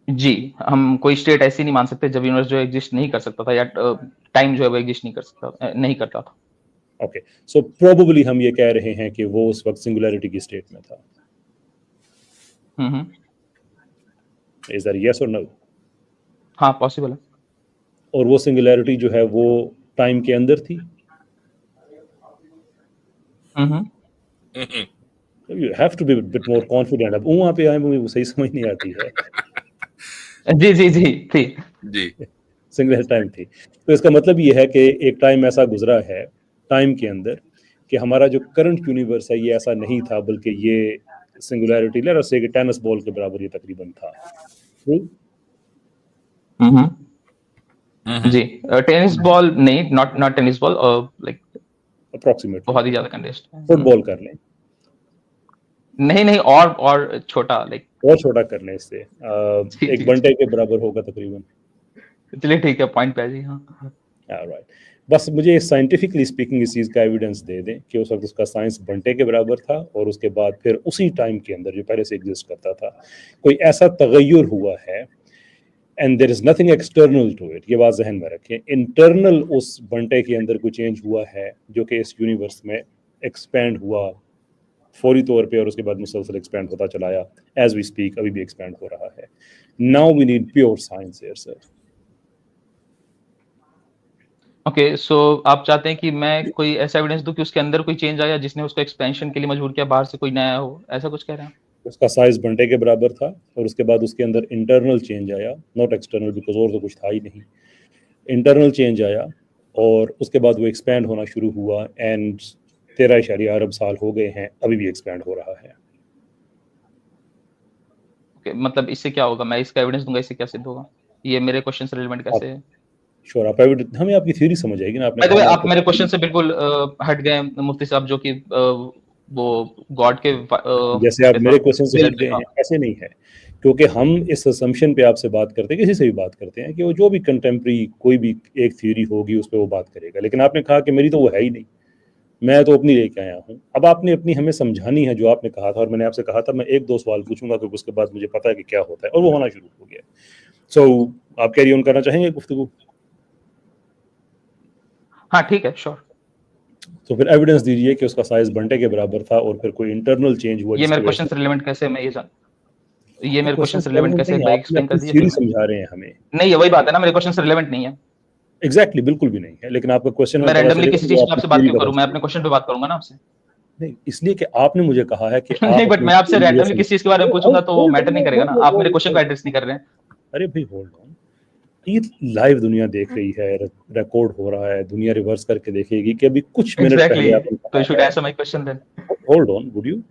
जी, हम कोई स्टेट ऐसी नहीं मान सकते जब यूनिवर्स जो एग्जिस्ट नहीं कर सकता था या टाइम जो है वो एग्जिस्ट नहीं कर सकता, नहीं करता था। ओके, सो प्रोबेबली हम ये कह रहे हैं कि वो उस वक्त सिंगुलैरिटी की स्टेट में था। इज दैट यस और नो? हाँ, पॉसिबल है। और वो सिंगुलैरिटी जो है वो टाइम के अंदर थी? You have to be bit more confident. अब वहाँ पे आए मुझे सही समझ नहीं आती है। जी जी जी थी जी सिंगुलर टाइम थी, तो इसका मतलब ये है कि एक टाइम ऐसा गुजरा है टाइम के अंदर कि हमारा जो करंट यूनिवर्स है ये ऐसा नहीं था, बल्कि ये सिंगुलैरिटी लेट अस से कि टेनिस बॉल के बराबर ये तकरीबन था। ट्रू? जी, टेनिस बॉल नहीं, not tennis ball, like approximate बहुत ही ज्यादा कंडेंस्ड। फुटबॉल कर लें, नहीं और छोटा, लाइक और छोटा कर लें, इससे जी, एक बंटे के बराबर होगा तकरीबन। चलिए ठीक है, पॉइंट पे आ जी। हाँ राइट, बस मुझे साइंटिफिकली स्पीकिंग इस चीज़ का एविडेंस दे दें कि उस वक्त उसका साइंस बंटे के बराबर था और उसके बाद फिर उसी टाइम के अंदर जो पहले से एग्जिस्ट करता था कोई ऐसा तगय्युर हुआ है, and there is nothing external to it, ये बात जहन में रखें, इंटरनल उस बंटे के अंदर कोई चेंज हुआ है जो कि इस यूनिवर्स में एक्सपैंड हुआ फौरी तौर पे और उसके बाद मुसलसल एक्सपैंड होता चलाया, एज वी स्पीक अभी भी एक्सपैंड हो रहा है। Now we need pure science here sir. Okay, so आप चाहते हैं कि मैं कोई ऐसा एविडेंस दूं कि उसके अंदर कोई चेंज आया जिसने उसको एक्सपेंशन के लिए मजबूर किया, बाहर से कोई नया हो, ऐसा कुछ कह रहे हैं? उसका साइज बंटे के बराबर था और उसके बाद उसके अंदर इंटरनल चेंज आया, नॉट एक्सटर्नल, बिकॉज और तो कुछ था ही नहीं, इंटरनल चेंज आया और उसके बाद वो एक्सपैंड होना शुरू हुआ एंड 13 अरब साल हो गए हैं, अभी भी एक्सपैंड हो रहा है। ओके, मतलब इससे क्या होगा? मैं इसका एविडेंस दूंगा, इससे क्या सिद्ध होगा? ये मेरे क्वेश्चन से रिलेवेंट कैसे है? श्योर, आप हमें आपकी थ्योरी समझ आएगी ना। आपने आप मेरे क्वेश्चन से बिल्कुल हट गए मुफ्ती साहब, जो कि वो गॉड के जैसे आप मेरे क्वेश्चन से हट गए हैं, ऐसे नहीं है, क्योंकि हम इस असम्पशन पे आपसे बात करते हैं, किसी से भी बात करते हैं कि वो जो भी कंटेम्प्रेरी कोई भी एक थ्योरी होगी उस पर वो बात करेगा, लेकिन आपने कहा कि मेरी तो वो है ही नहीं, मैं तो अपनी लेके आया हूँ। अब आपने अपनी हमें समझानी है जो आपने कहा था, और मैंने आपसे कहा था मैं एक दो सवाल पूछूंगा क्योंकि उसके बाद मुझे पता है कि क्या होता है, और वो होना शुरू हो गया। सो आप कैरी ऑन करना चाहेंगे गुफ्तगू? हाँ ठीक है, श्योर। तो फिर एविडेंस दीजिए कि उसका साइज बंटे के बराबर था और फिर कोई इंटरनल चेंज हुआ। ये मेरे क्वेश्चन से रिलेवेंट कैसे, मैं ये मेरे क्वेश्चन से रिलेवेंट कैसे भाई एक्सप्लेन कर दीजिए। समझा रहे हैं हमें। नहीं, ये वही बात है ना, मेरे क्वेश्चन से रिलेवेंट नहीं है। एग्जैक्टली, बिल्कुल भी नहीं है, लेकिन आपका क्वेश्चन मैं रैंडमली किसी चीज पे आपसे बात क्यों करूं? मैं अपने क्वेश्चन पे बात करूंगा ना आपसे। नहीं, इसलिए कि आपने मुझे कहा है कि नहीं, बट मैं आपसे रैंडमली किसी चीज के बारे में पूछूंगा तो वो मैटर नहीं करेगा ना। आप मेरे क्वेश्चन को एड्रेस नहीं कर रहे हैं। अरे भाई होल्ड ऑन, ये लाइव दुनिया देख रही है, रिकॉर्ड हो रहा है, दुनिया रिवर्स करके देखेगी कि अभी कुछ मिनट पहले आपने तो should answer my question then. Hold on, would you?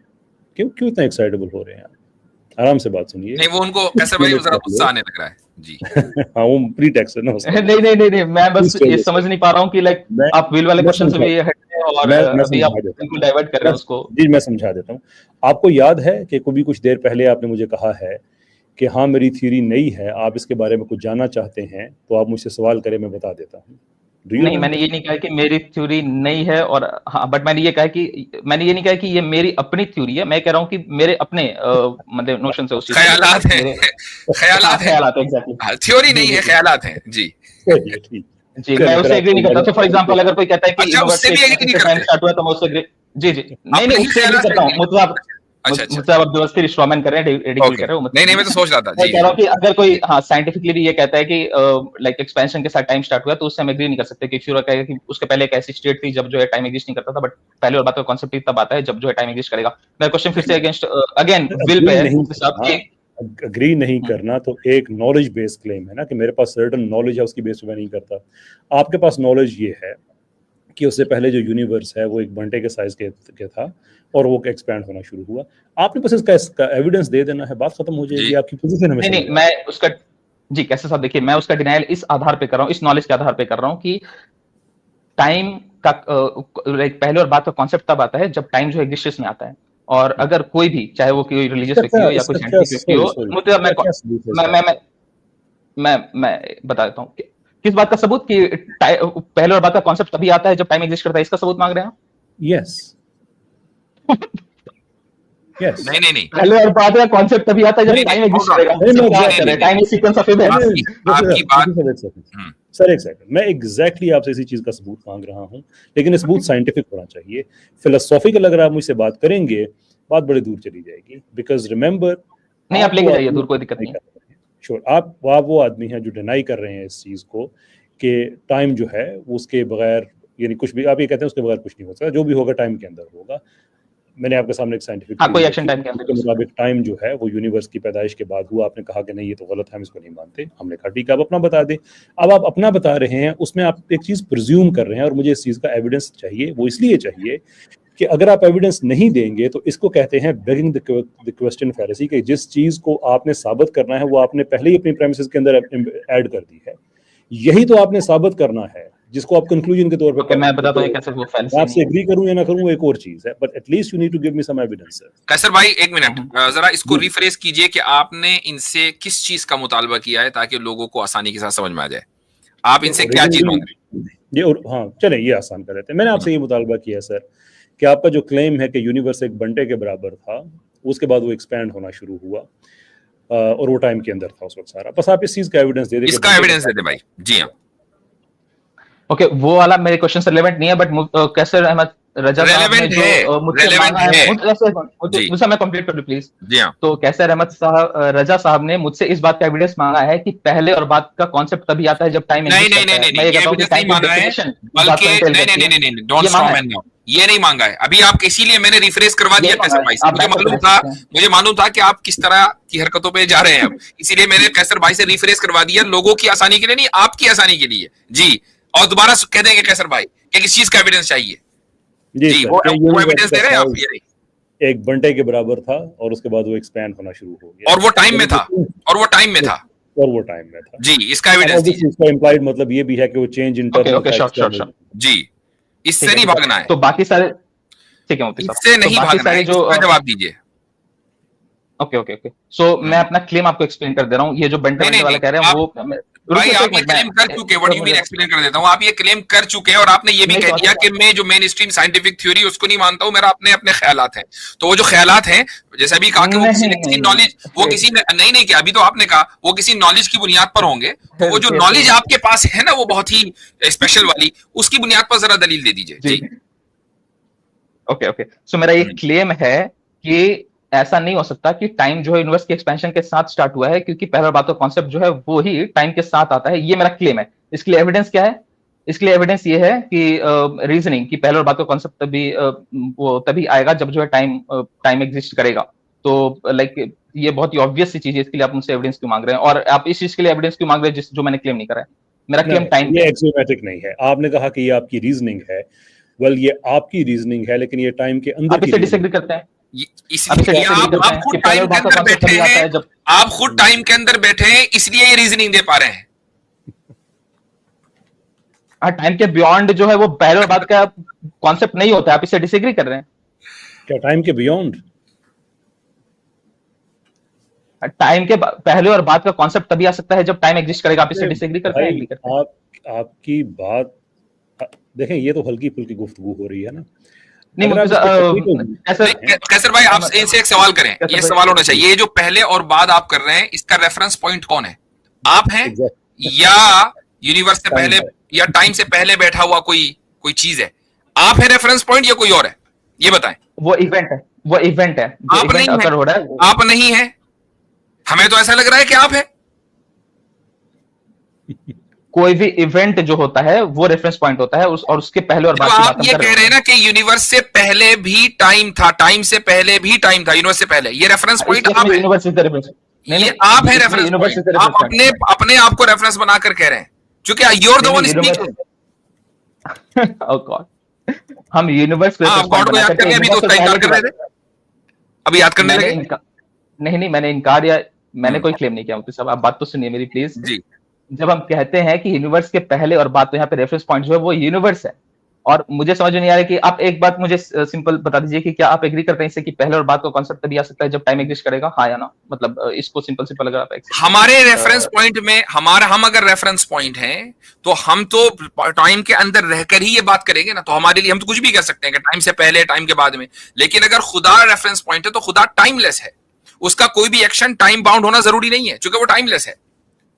क्यों इतना एक्साइटेबल हो रहे हैं? आराम से बात सुनिए। नहीं, वो उनको कैसे भाई जरा गुस्सा आने लग रहा है जी। हाँ, वो प्रीटेक्स्ट है ना उसका। नहीं, मैं बस ये समझ नहीं पा रहा हूँ कि लाइक आप व्हील वाले क्वेश्चन से भी हटते हैं और अभी आप बिल्कुल डाइवर्ट कर रहे हैं उसको। जी, मैं समझा देता हूँ। आपको याद है कि कभी कुछ देर पहले आपने मुझे कहा है कि हाँ मेरी थ्योरी नई है, आप इसके बारे में कुछ जानना चाहते हैं तो आप मुझसे सवाल करें, मैं बता देता हूँ। नहीं, मैंने ये नहीं कहा कि मेरी थ्योरी नई है, और हाँ, बट मैंने ये नहीं कहा कि ये मेरी अपनी थ्योरी है। मैं कह रहा हूँ कि मेरे अपने मतलब नोशन से, उस चीज ख्यालात हैं, एग्जैक्टली, थ्योरी नहीं है, ख्यालात हैं जी। जी, मैं उससे एग्री नहीं करता। तो फॉर एग्जांपल अगर कोई कहता है कि अच्छा, उससे भी एग्री नहीं करते? स्टार्ट हुआ तो मैं उससे एग्री, जी नहीं, उससे एग्री करता हूँ। मतलब अच्छा अच्छा मुझसे आप व्यवस्थित स्ट्रॉमैन कर रहे हैं, रिडिक्यूल ओके कर रहे हो। नहीं नहीं मैं तो सोच रहा था मैं जी कह रहा हूँ कि अगर कोई साइंटिफिकली भी ये कहता है कि लाइक एक्सपेंशन के साथ टाइम स्टार्ट हुआ, तो उससे हम एग्री नहीं कर सकते, कि फ्यूरा कहेगा कि उसके पहले एक ऐसी स्टेट थी जब जो है टाइम एग्जिस्ट नहीं करता था, बट पहले और बात का कॉन्सेप्ट तब आता है जब जो है टाइम एग्जिस्ट करेगा। मेरा क्वेश्चन फिर से अगेंस्ट अगेन विल पे है अग्री नहीं करना तो एक नॉलेज बेस्ड क्लेम है ना, कि मेरे पास सर्टेन नॉलेज है, उसकी बेस पे मैं नहीं करता। आपके पास नॉलेज ये है कि उससे पहले जो यूनिवर्स है वो एक घंटे के साइज के था और वो एक्सपैंड होना शुरू हुआ। आपने बस इसका एविडेंस दे देना है, बात खत्म हो जाएगी। आपकी पोजीशन हमें नहीं, मैं उसका जी कैसे साहब देखिए, मैं उसका डिनायल इस आधार पे कर रहा हूँ, इस नॉलेज के आधार पे कर रहा हूँ कि टाइम का लाइक पहले और बाद का कॉन्सेप्ट तब आता है जब टाइम जो एग्जिस्टेंस में आता है। और अगर कोई भी, चाहे वो कोई रिलीजियस व्यक्ति हो या कोई साइंटिफिक व्यक्ति हो, मतलब मैं बता देता हूँ किस बात का सबूत, कि पहले और बाद का कॉन्सेप्ट तभी आता है जब टाइम एग्जिस्ट करता है, इसका सबूत मांग रहे हैं आप? यस यस नहीं नहीं नहीं पहले और बाद का कॉन्सेप्ट तभी आता है जब टाइम एग्जिस्ट करेगा। Time is sequence of events. आपकी बात सर एक सेकंड, मैं एग्जैक्टली आपसे इसी चीज का सबूत मांग रहा हूँ, लेकिन ये सबूत साइंटिफिक होना चाहिए। फिलोसॉफिकल अगर आप मुझसे बात करेंगे, बात बड़ी दूर चली जाएगी। बिकॉज रिमेंबर, नहीं आप लेके जाइए दूर, कोई दिक्कत नहीं है। श्योर, आप वो आदमी हैं जो डिनाई कर रहे हैं इस चीज को कि टाइम जो है उसके बगैर, यानी कुछ भी आप ये कहते हैं उसके बगैर कुछ नहीं हो सकता, जो भी होगा टाइम के अंदर होगा। मैंने आपके सामने एक साइंटिफिक कोई एक्शन टाइम के अंदर के मुताबिक टाइम जो है वो यूनिवर्स की पैदाइश के बाद हुआ। आपने कहा कि नहीं ये तो गलत है, हम इसको नहीं मानते। हमने कहा ठीक है, आप अपना बता दें। अब आप अपना बता रहे हैं, उसमें आप एक चीज प्रिज्यूम कर रहे हैं, और मुझे इस चीज का एविडेंस चाहिए। वो इसलिए चाहिए कि अगर आप एविडेंस नहीं देंगे तो इसको कहते हैं बेगिंग द क्वेश्चन फैलेसी, कि जिस चीज को आपने साबित करना है वो आपने पहले ही अपनी प्रेमिसेस के अंदर ऐड कर दी है। यही तो आपने साबित करना है, जिसको आप कंक्लूजन के तौर पे मैं बताता हूं कैसे वो फैलेसी। आपसे एग्री करूं या ना करूं वो एक और चीज है, but at least you need to give me some evidence. Sir Qaiser भाई एक मिनट जरा इसको रिफ्रेश कीजिए कि आपने इनसे किस चीज का मुतालबा किया है, ताकि लोगों को आसानी के साथ समझ में आ जाए। आप इनसे क्या चीज मांग रहे हैं? ये और हाँ चले ये आसान कर देते हैं। मैंने आपसे ये मुतालबा किया सर कि आपका जो क्लेम है कि यूनिवर्स एक घंटे के बराबर था, उसके बाद वो एक्सपैंड होना शुरू हुआ और वो टाइम के अंदर था उस वक्त सारा। बस आप इस चीज का एविडेंस दे दें। इसका एविडेंस दे दे भाई। जी हाँ ओके, वो वाला मेरे क्वेश्चन से रिलेवेंट नहीं है, बट कैसर अहमद रजा साहब ने जो मुझसे मांगा है, मुझसे मैं कंप्लीट कर दूं प्लीज। जी हाँ। तो कैसर अहमद साहब रजा साहब ने मुझसे इस बात का एविडेंस मांगा है कि पहले और बाद का कॉन्सेप्ट तभी आता है जब टाइम नहीं नहीं नहीं नहीं, ये एविडेंस नहीं मांगा है, बल्कि नहीं डोंट स्टॉप नाउ, ये नहीं मांगा है अभी आप। इसीलिए मैंने रिफ्रेश करवा दिया कैसर भाई से। मुझे मालूम था कि आप किस तरह की हरकतों पे जा रहे हैं अब, इसीलिए मैंने कैसर भाई से रिफ्रेश करवा दिया, लोगों की आसानी के लिए नहीं, आपकी आसानी के लिए। जी, और दोबारा कह देंगे कैसर भाई कि किस चीज का एविडेंस चाहिए। जी वो एविडेंस दे रहे हैं आप। ये एक घंटे के बराबर था और उसके बाद वो एक्सपैंड होना शुरू हो गया, और वो टाइम में था, और वो टाइम में था, और वो टाइम में था। जी, इसका एविडेंस दीजिए। इसका इंप्लाइड मतलब ये भी है कि वो चेंज इन टर्म। जी, इससे नहीं भागना है। तो बाकी सारे ठीक है मुफ्ती साहब, इससे नहीं भागना है, जो जवाब दीजिए। ओके ओके ओके, सो मैं अपना क्लेम आपको एक्सप्लेन कर दे रहा हूँ। ये जो बंटे वाला कह रहे हैं वो भाई आप ये क्लेम कर चुके, व्हाट यू मीन एक्सप्लेन कर देता हूँ। आप ये क्लेम कर चुके हैं और आपने ये भी कह दिया कि मैं जो मेन स्ट्रीम साइंटिफिक थ्योरी उसको नहीं मानता हूँ, मेरा अपने ख्यालात हैं। तो वो जो ख्यालात हैं, जैसे अभी कहा कि वो किसी नॉलेज, वो किसी नहीं किया, अभी तो आपने कहा वो किसी नॉलेज की बुनियाद पर होंगे। तो वो जो नॉलेज आपके पास है ना, वो बहुत ही स्पेशल वाली, उसकी बुनियाद पर जरा दलील दे दीजिए। जी ओके ओके, सो मेरा ये क्लेम है कि ऐसा नहीं हो सकता कि टाइम जो है यूनिवर्स के एक्सपेंशन के साथ स्टार्ट हुआ है, क्योंकि पहला बात तो कॉन्सेप्ट जो है वो ही टाइम के साथ आता है। ये मेरा क्लेम है। इसके लिए एविडेंस क्या है? इसके लिए एविडेंस ये है कि रीजनिंग की पहला बात तो कॉन्सेप्ट वो तभी आएगा जब जो है टाइम एग्जिस्ट करेगा। तो लाइक ये बहुत ही ऑब्वियस सी चीज है, इसके लिए आप मुझसे एविडेंस क्यों मांग रहे हैं, और आप इस चीज के लिए एविडेंस क्यों मांग रहे हैं जो मैंने क्लेम नहीं करा है? मेरा क्लेम टाइम ये एक्सियोमैटिक नहीं है। आपने कहा कि ये आपकी रीजनिंग है, वेल ये आपकी रीजनिंग है, लेकिन ये टाइम के अंदर की डिसएग्री करते हैं। इसलिए आप खुद टाइम के अंदर बैठे हैं, आप खुद टाइम के अंदर बैठे हैं, इसलिए ये रीजनिंग दे पा रहे हैं। टाइम के बियॉन्ड जो है वो पहले और बाद का कॉन्सेप्ट नहीं होता है, आप इससे डिसएग्री कर रहे हैं क्या? टाइम के बियॉन्ड, टाइम के पहले और बाद का कॉन्सेप्ट तभी आ सकता है जब टाइम एग्जिस्ट करेगा। आप इससे डिसएग्री करते हैं? आपकी बात देखें, ये तो हल्की फुल्की गुफ्तगू हो रही है ना। नहीं कैसर भाई, आप इनसे एक सवाल करें, ये सवाल होना चाहिए, ये जो पहले और बाद आप कर रहे हैं, इसका रेफरेंस पॉइंट कौन है? आप हैं या यूनिवर्स से पहले या टाइम से पहले बैठा हुआ कोई चीज है? आप है रेफरेंस पॉइंट या कोई और है? ये बताएं। वो इवेंट है, वो इवेंट है, जो आप इवेंट नहीं अकर है, हो रहा है। आप नहीं है, हमें तो ऐसा लग रहा है कि आप है। कोई भी इवेंट जो होता है वो रेफरेंस पॉइंट होता है, और उसके पहले और जब बाद की बात आप हम ये कर कह रहे रहे हैं ना कि यूनिवर्स से पहले भी टाइम था, टाइम से पहले भी टाइम था, यूनिवर्स से पहले, ये रेफरेंस हैं। इस पॉइंट केस आप में है, यूनिवर्स इज द रेफरेंस। नहीं ये नहीं, आप है इसमें reference universe is the point, आप रेफरेंस पॉइंट। अपने आप को रेफरेंस बनाकर कह रहे हैं, क्योंकि यूर द नहीं वन नहीं, यूनिवर्स स्पीकिंग। ओह गॉड, हम यूनिवर्स हाँ, रेफरेंस आप पॉइंट गॉड को बना याद करके करके अभी तो यूनिवर्स से उसका इनकार पहले की कर रहे बात। थे, अभी याद करने मैंने लगे। नहीं नहीं, मैंने इनकार या मैंने हम्म, कोई क्लेम नहीं किया मुफ्ती साहब, आप बात तो सुनिए मेरी प्लीज। जी, जब हम कहते हैं कि यूनिवर्स के पहले और बाद, तो यहाँ पे रेफरेंस पॉइंट जो है वो यूनिवर्स है। और मुझे समझ में नहीं आ रहा है कि आप एक बात मुझे सिंपल बता दीजिए कि क्या आप एग्री करते हैं इससे कि पहले और बाद का कॉन्सेप्ट तभी आ सकता है जब टाइम एग्जिस्ट करेगा, हाँ या ना? मतलब इसको सिंपल सिंपल अगर आप एक्सेप्ट हमारे करें। रेफरेंस पॉइंट में हम अगर रेफरेंस पॉइंट हैं तो हम तो टाइम के अंदर रहकर ही ये बात करेंगे ना, तो हमारे लिए हम तो कुछ भी कर सकते हैं कि टाइम से पहले, टाइम के बाद में। लेकिन अगर खुदा रेफरेंस पॉइंट है तो खुदा टाइमलेस है, उसका कोई भी एक्शन टाइम बाउंड होना जरूरी नहीं है, क्योंकि वो टाइमलेस है।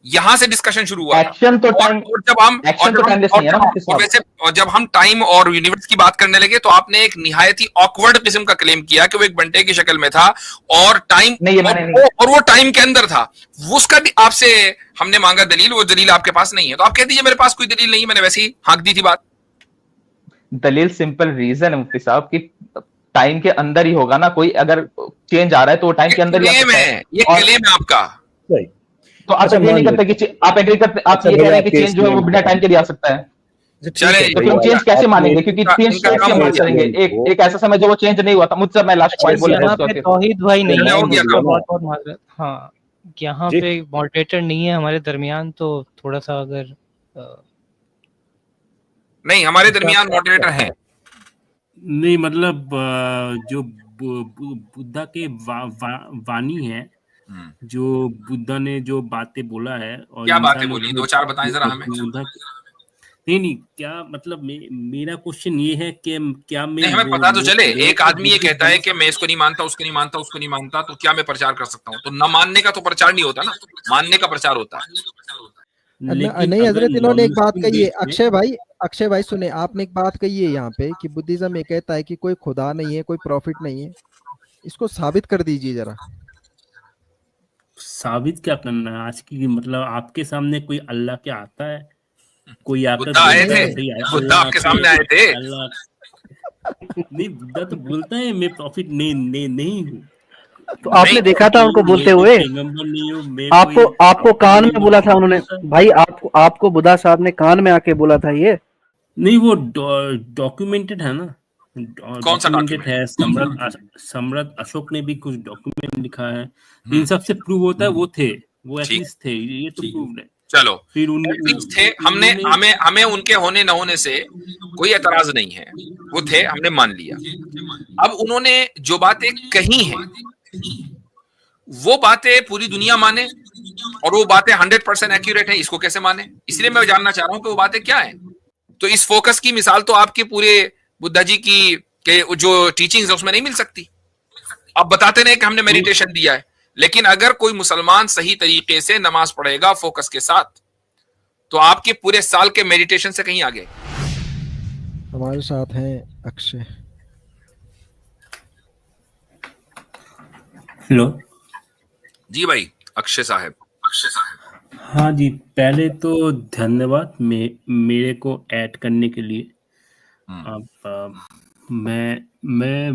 यहां से डिस्कशन शुरू हुआ था। एक्शन तो टाइम, और जब हम एक्शन तो टाइमलेस नहीं है ना मुफ्ती साहब। वैसे, और जब हम टाइम और यूनिवर्स की बात करने लगे तो आपने एक निहायत ही ऑकवर्ड किस्म का क्लेम किया कि वो एक बंटे की शक्ल में था और टाइम, नहीं, ये मैंने नहीं। और वो टाइम के अंदर था। उसका भी आपसे हमने मांगा दलील, वो दलील आपके पास नहीं है, तो आप कह दीजिए मेरे पास कोई दलील नहीं है, मैंने वैसे ही हाँक दी थी बात। दलील सिंपल रीजन है मुफ्ती साहब की टाइम के अंदर ही होगा ना, कोई अगर चेंज आ रहा है तो वो टाइम के अंदर ही आ क्लेम सकता है, है। ये और क्लेम है आपका। राइट। तो आप अच्छा, एग्री नहीं मान करते कि आप एग्री करते, आप अच्छा, ये कह भले रहे हैं कि आपके चेंज जो है वो claim बिना टाइम के भी आ सकता है। अच्छा, ठीक चले, है तो भाई, फिर हम चेंज कैसे आपने मानेंगे? क्योंकि चेंज इनका कैसे काम मान हो गया। करेंगे? एक ऐसा समय जो वो चेंज नहीं हुआ था। मुझसे मैं लास्ट पॉइंट बोल रहा यहाँ था पे उसके बाद तौहीद भाई नहीं चले, है, हो गया मुझसे काम। बहुत बहुत माजरत। हाँ, यहाँ जी। पे मॉडरेटर नहीं है हमारे दरमियान, तो थोड़ा सा अगर नहीं, हमारे अच्छा, दरमियान मॉडरेटर हैं। नहीं मतलब जो बुद्धा के वाणी है, जो बुद्धा ने जो बातें बोला है और क्या बातें इंसान बोली, वो 2-4 बताएं जरा हमें। बुद्धा नहीं क्या मतलब मेरा क्वेश्चन ये है कि क्या मैं नहीं, हमें वो पता तो चले। लोगों एक को आदमी ये बुद्धिस्ट कहता है बना कि मैं इसको नहीं मानता, उसको नहीं मानता, उसको नहीं मानता, तो क्या मैं प्रचार कर सकता हूँ? तो न मानने का तो प्रचार नहीं होता ना, मानने का प्रचार होता है। लेकिन नहीं अगर हजरत, इन्होंने एक बात नॉन-मुस्लिम कही है, देश में अक्षय भाई सुने, आपने एक बात कही है यहाँ पे कि बुद्धिज्म ये कहता है कि कोई खुदा नहीं है, कोई प्रॉफिट नहीं है। इसको साबित कर दीजिए जरा। साबित क्या करना है? आज की मतलब आपके सामने कोई अल्लाह क्या आता है? कोई आकर बुद्धा आए बोलता थे, है भाई बुद्धा अल्लाह आपके आपके सामने आए थे। अल्लाह नहीं, बुद्धा तो बोलता है मैं प्रॉफिट नहीं हूँ, तो आपने नहीं, देखा था उनको बोलते मैं कोई हुए? पैगंबर नहीं हूँ, मैं आपको कोई आपको कान में बोला था नहीं उन्होंने बोलता। भाई, आपको बुद्धा साहब ने कान में आके बोला था ये? नहीं, वो डॉक्यूमेंटेड है ना, कौन सा डॉक्यूमेंटेड डॉक्यूमेंट? है। सम्राट अशोक ने भी कुछ डॉक्यूमेंट लिखा है, इन हम्म, सब से प्रूव होता है वो थे, वो ठीक, एटलीस्ट थे, ये तो प्रूव है। चलो, फिर एटलीस्ट थे, हमने उन्होंने हमें उनके होने न होने से कोई एतराज नहीं है, वो थे, हमने मान लिया। अब उन्होंने जो बातें कही हैं वो बातें पूरी दुनिया माने और वो बातें 100% एक्यूरेट है, इसको कैसे माने? इसलिए मैं जानना चाह रहा हूं कि वो बातें क्या हैं। तो इस फोकस की मिसाल तो आपके पूरे बुद्धा जी की के जो टीचिंग्स है उसमें नहीं मिल सकती। आप बताते नहीं कि हमने मेडिटेशन दिया है, लेकिन अगर कोई मुसलमान सही तरीके से नमाज पढ़ेगा फोकस के साथ, तो आपके पूरे साल के मेडिटेशन से कहीं आगे। हमारे साथ हैं अक्षय। हेलो जी भाई, अक्षय साहब। हाँ जी, पहले तो धन्यवाद मेरे को ऐड करने के लिए। अब मैं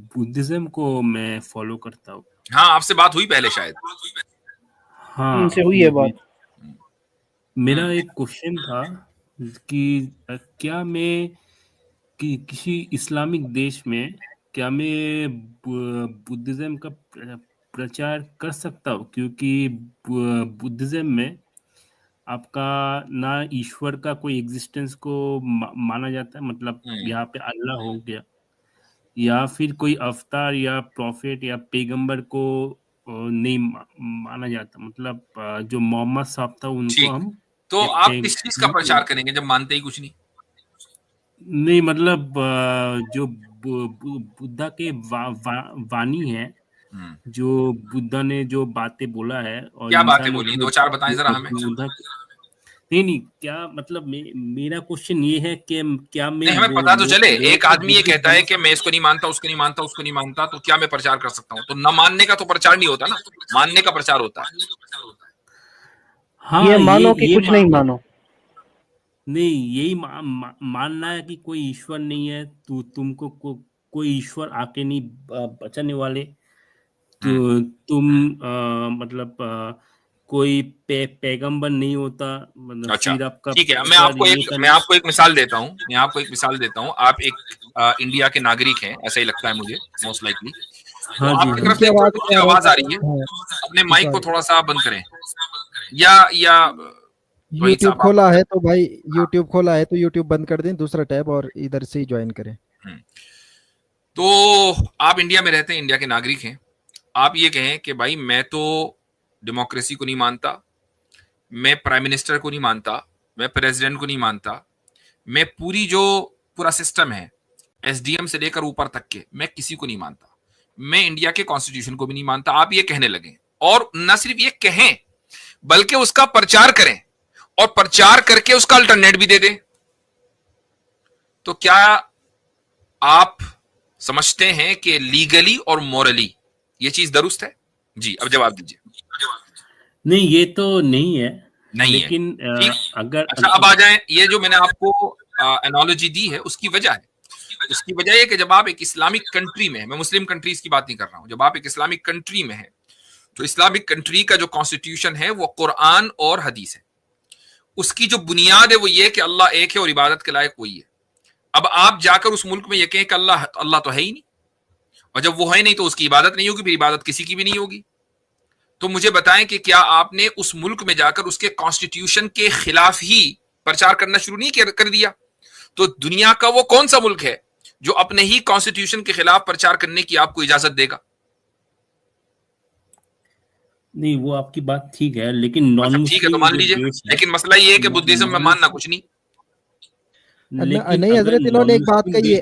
बुद्धिज्म को मैं फॉलो करता हूँ। हाँ, आपसे बात हुई पहले शायद। हाँ, उनसे हुई है बात। मेरा एक क्वेश्चन था कि क्या मैं किसी इस्लामिक देश में क्या मैं बुद्धिज्म का प्रचार कर सकता हूँ? क्योंकि बुद्धिज्म में आपका ना ईश्वर का कोई एग्जिस्टेंस को माना जाता है, मतलब यहाँ पे अल्लाह हो गया, या फिर कोई अवतार या प्रॉफिट या पैगंबर को नहीं माना जाता, मतलब जो मोहम्मद साहब था उनको हम तो आप किस चीज का प्रचार करेंगे जब मानते ही कुछ नहीं? नहीं मतलब जो बुद्धा के वाणी है, जो बुद्धा ने जो बातें बोला है और क्या बातें बोली, 2-4 बताएं जरा हमें। नहीं, क्या मतलब मेरा क्वेश्चन ये है कि क्या मैं नहीं, हमें पता तो चले। एक आदमी ये कहता है कि मैं इसको नहीं मानता, उसको नहीं मानता, उसको नहीं मानता, तो क्या मैं प्रचार कर सकता हूँ? तो न मानने का तो प्रचार नहीं होता ना, मानने का प्रचार होता है। हाँ, ये मानो कि कुछ नहीं मानो। नहीं, यही मानना है कि कोई ईश्वर नहीं है, तुमको कोई ईश्वर आके नहीं बचाने वाले, तो तुम मतलब कोई पैगंबर नहीं होता, मतलब अच्छा, फिर आपका ठीक है। मैं आपको एक मिसाल देता हूँ। आप एक इंडिया के नागरिक हैं, ऐसा ही लगता है मुझे, मोस्ट लाइकली। तो हाँ जी, आपकी हाँ तरफ जी। से कोई आवाज आ रही है, अपने माइक को थोड़ा सा बंद करें, या वही यूट्यूब साहब खोला है तो भाई, यूट्यूब खोला है तो यूट्यूब बंद कर दें, दूसरा टैब, और इधर से ही ज्वाइन करें। तो आप इंडिया में रहते हैं, इंडिया के नागरिक हैं। आप ये कहें कि भाई मैं तो डेमोक्रेसी को नहीं मानता, मैं प्राइम मिनिस्टर को नहीं मानता, मैं प्रेसिडेंट को नहीं मानता, मैं पूरा सिस्टम है एसडीएम से लेकर ऊपर तक के, मैं किसी को नहीं मानता, मैं इंडिया के कॉन्स्टिट्यूशन को भी नहीं मानता, आप ये कहने लगे। और न सिर्फ ये कहें बल्कि उसका प्रचार करें, और प्रचार करके उसका अल्टरनेट भी दे दें। तो क्या आप समझते हैं कि लीगली और मोरली ये चीज दुरुस्त है? जी, अब जवाब दीजिए। नहीं, ये तो नहीं है, नहीं लेकिन है। अगर अच्छा, अब आ जाए, ये जो मैंने आपको एनालॉजी दी है उसकी वजह है। उसकी वजह है कि जब आप एक इस्लामिक कंट्री में, मैं मुस्लिम कंट्रीज की बात नहीं कर रहा हूं, जब आप एक इस्लामिक कंट्री में हैं, तो इस्लामिक कंट्री का जो कॉन्स्टिट्यूशन है वो कुरान और हदीस है। उसकी जो बुनियाद है वो ये कि अल्लाह एक है और इबादत के लायक वही है। अब आप जाकर उस मुल्क में ये कहें कि अल्लाह तो है ही नहीं, और जब वो है नहीं तो उसकी इबादत नहीं होगी, फिर इबादत किसी की भी नहीं होगी। तो मुझे बताएं कि क्या आपने उस मुल्क में जाकर उसके कॉन्स्टिट्यूशन के खिलाफ ही प्रचार करना शुरू नहीं कर दिया? तो दुनिया का वो कौन सा मुल्क है जो अपने ही कॉन्स्टिट्यूशन के खिलाफ प्रचार करने की आपको इजाजत देगा? नहीं, वो आपकी बात ठीक है, लेकिन नॉन ठीक है तो मान लीजिए, लेकिन मसला ये है कि बुद्धिज्म में मानना कुछ नहीं। नहीं हजरत, इन्होंने एक बात कही है,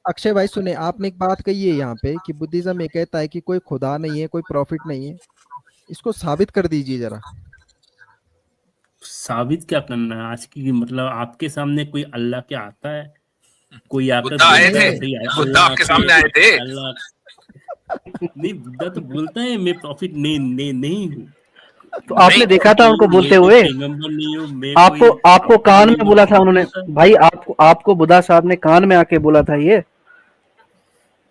अक्षय भाई सुने, आपने एक बात कही है यहाँ पे कि बुद्धिज्म ये कहता है कि कोई खुदा नहीं है, कोई प्रॉफिट नहीं है। इसको साबित कर दीजिए जरा। साबित क्या करना है? आज की मतलब आपके सामने कोई अल्लाह के आता है? कोई आकर बुद्धा आए थे, बुद्धा आपके सामने आए थे। नहीं, बुद्धा तो बोलता है मैं प्रॉफिट नहीं हूँ। तो आपने देखा था उनको बोलते हुए? आपको कान में बोला था उन्होंने भाई, आपको बुद्धा साहब ने कान में आके बोला था ये?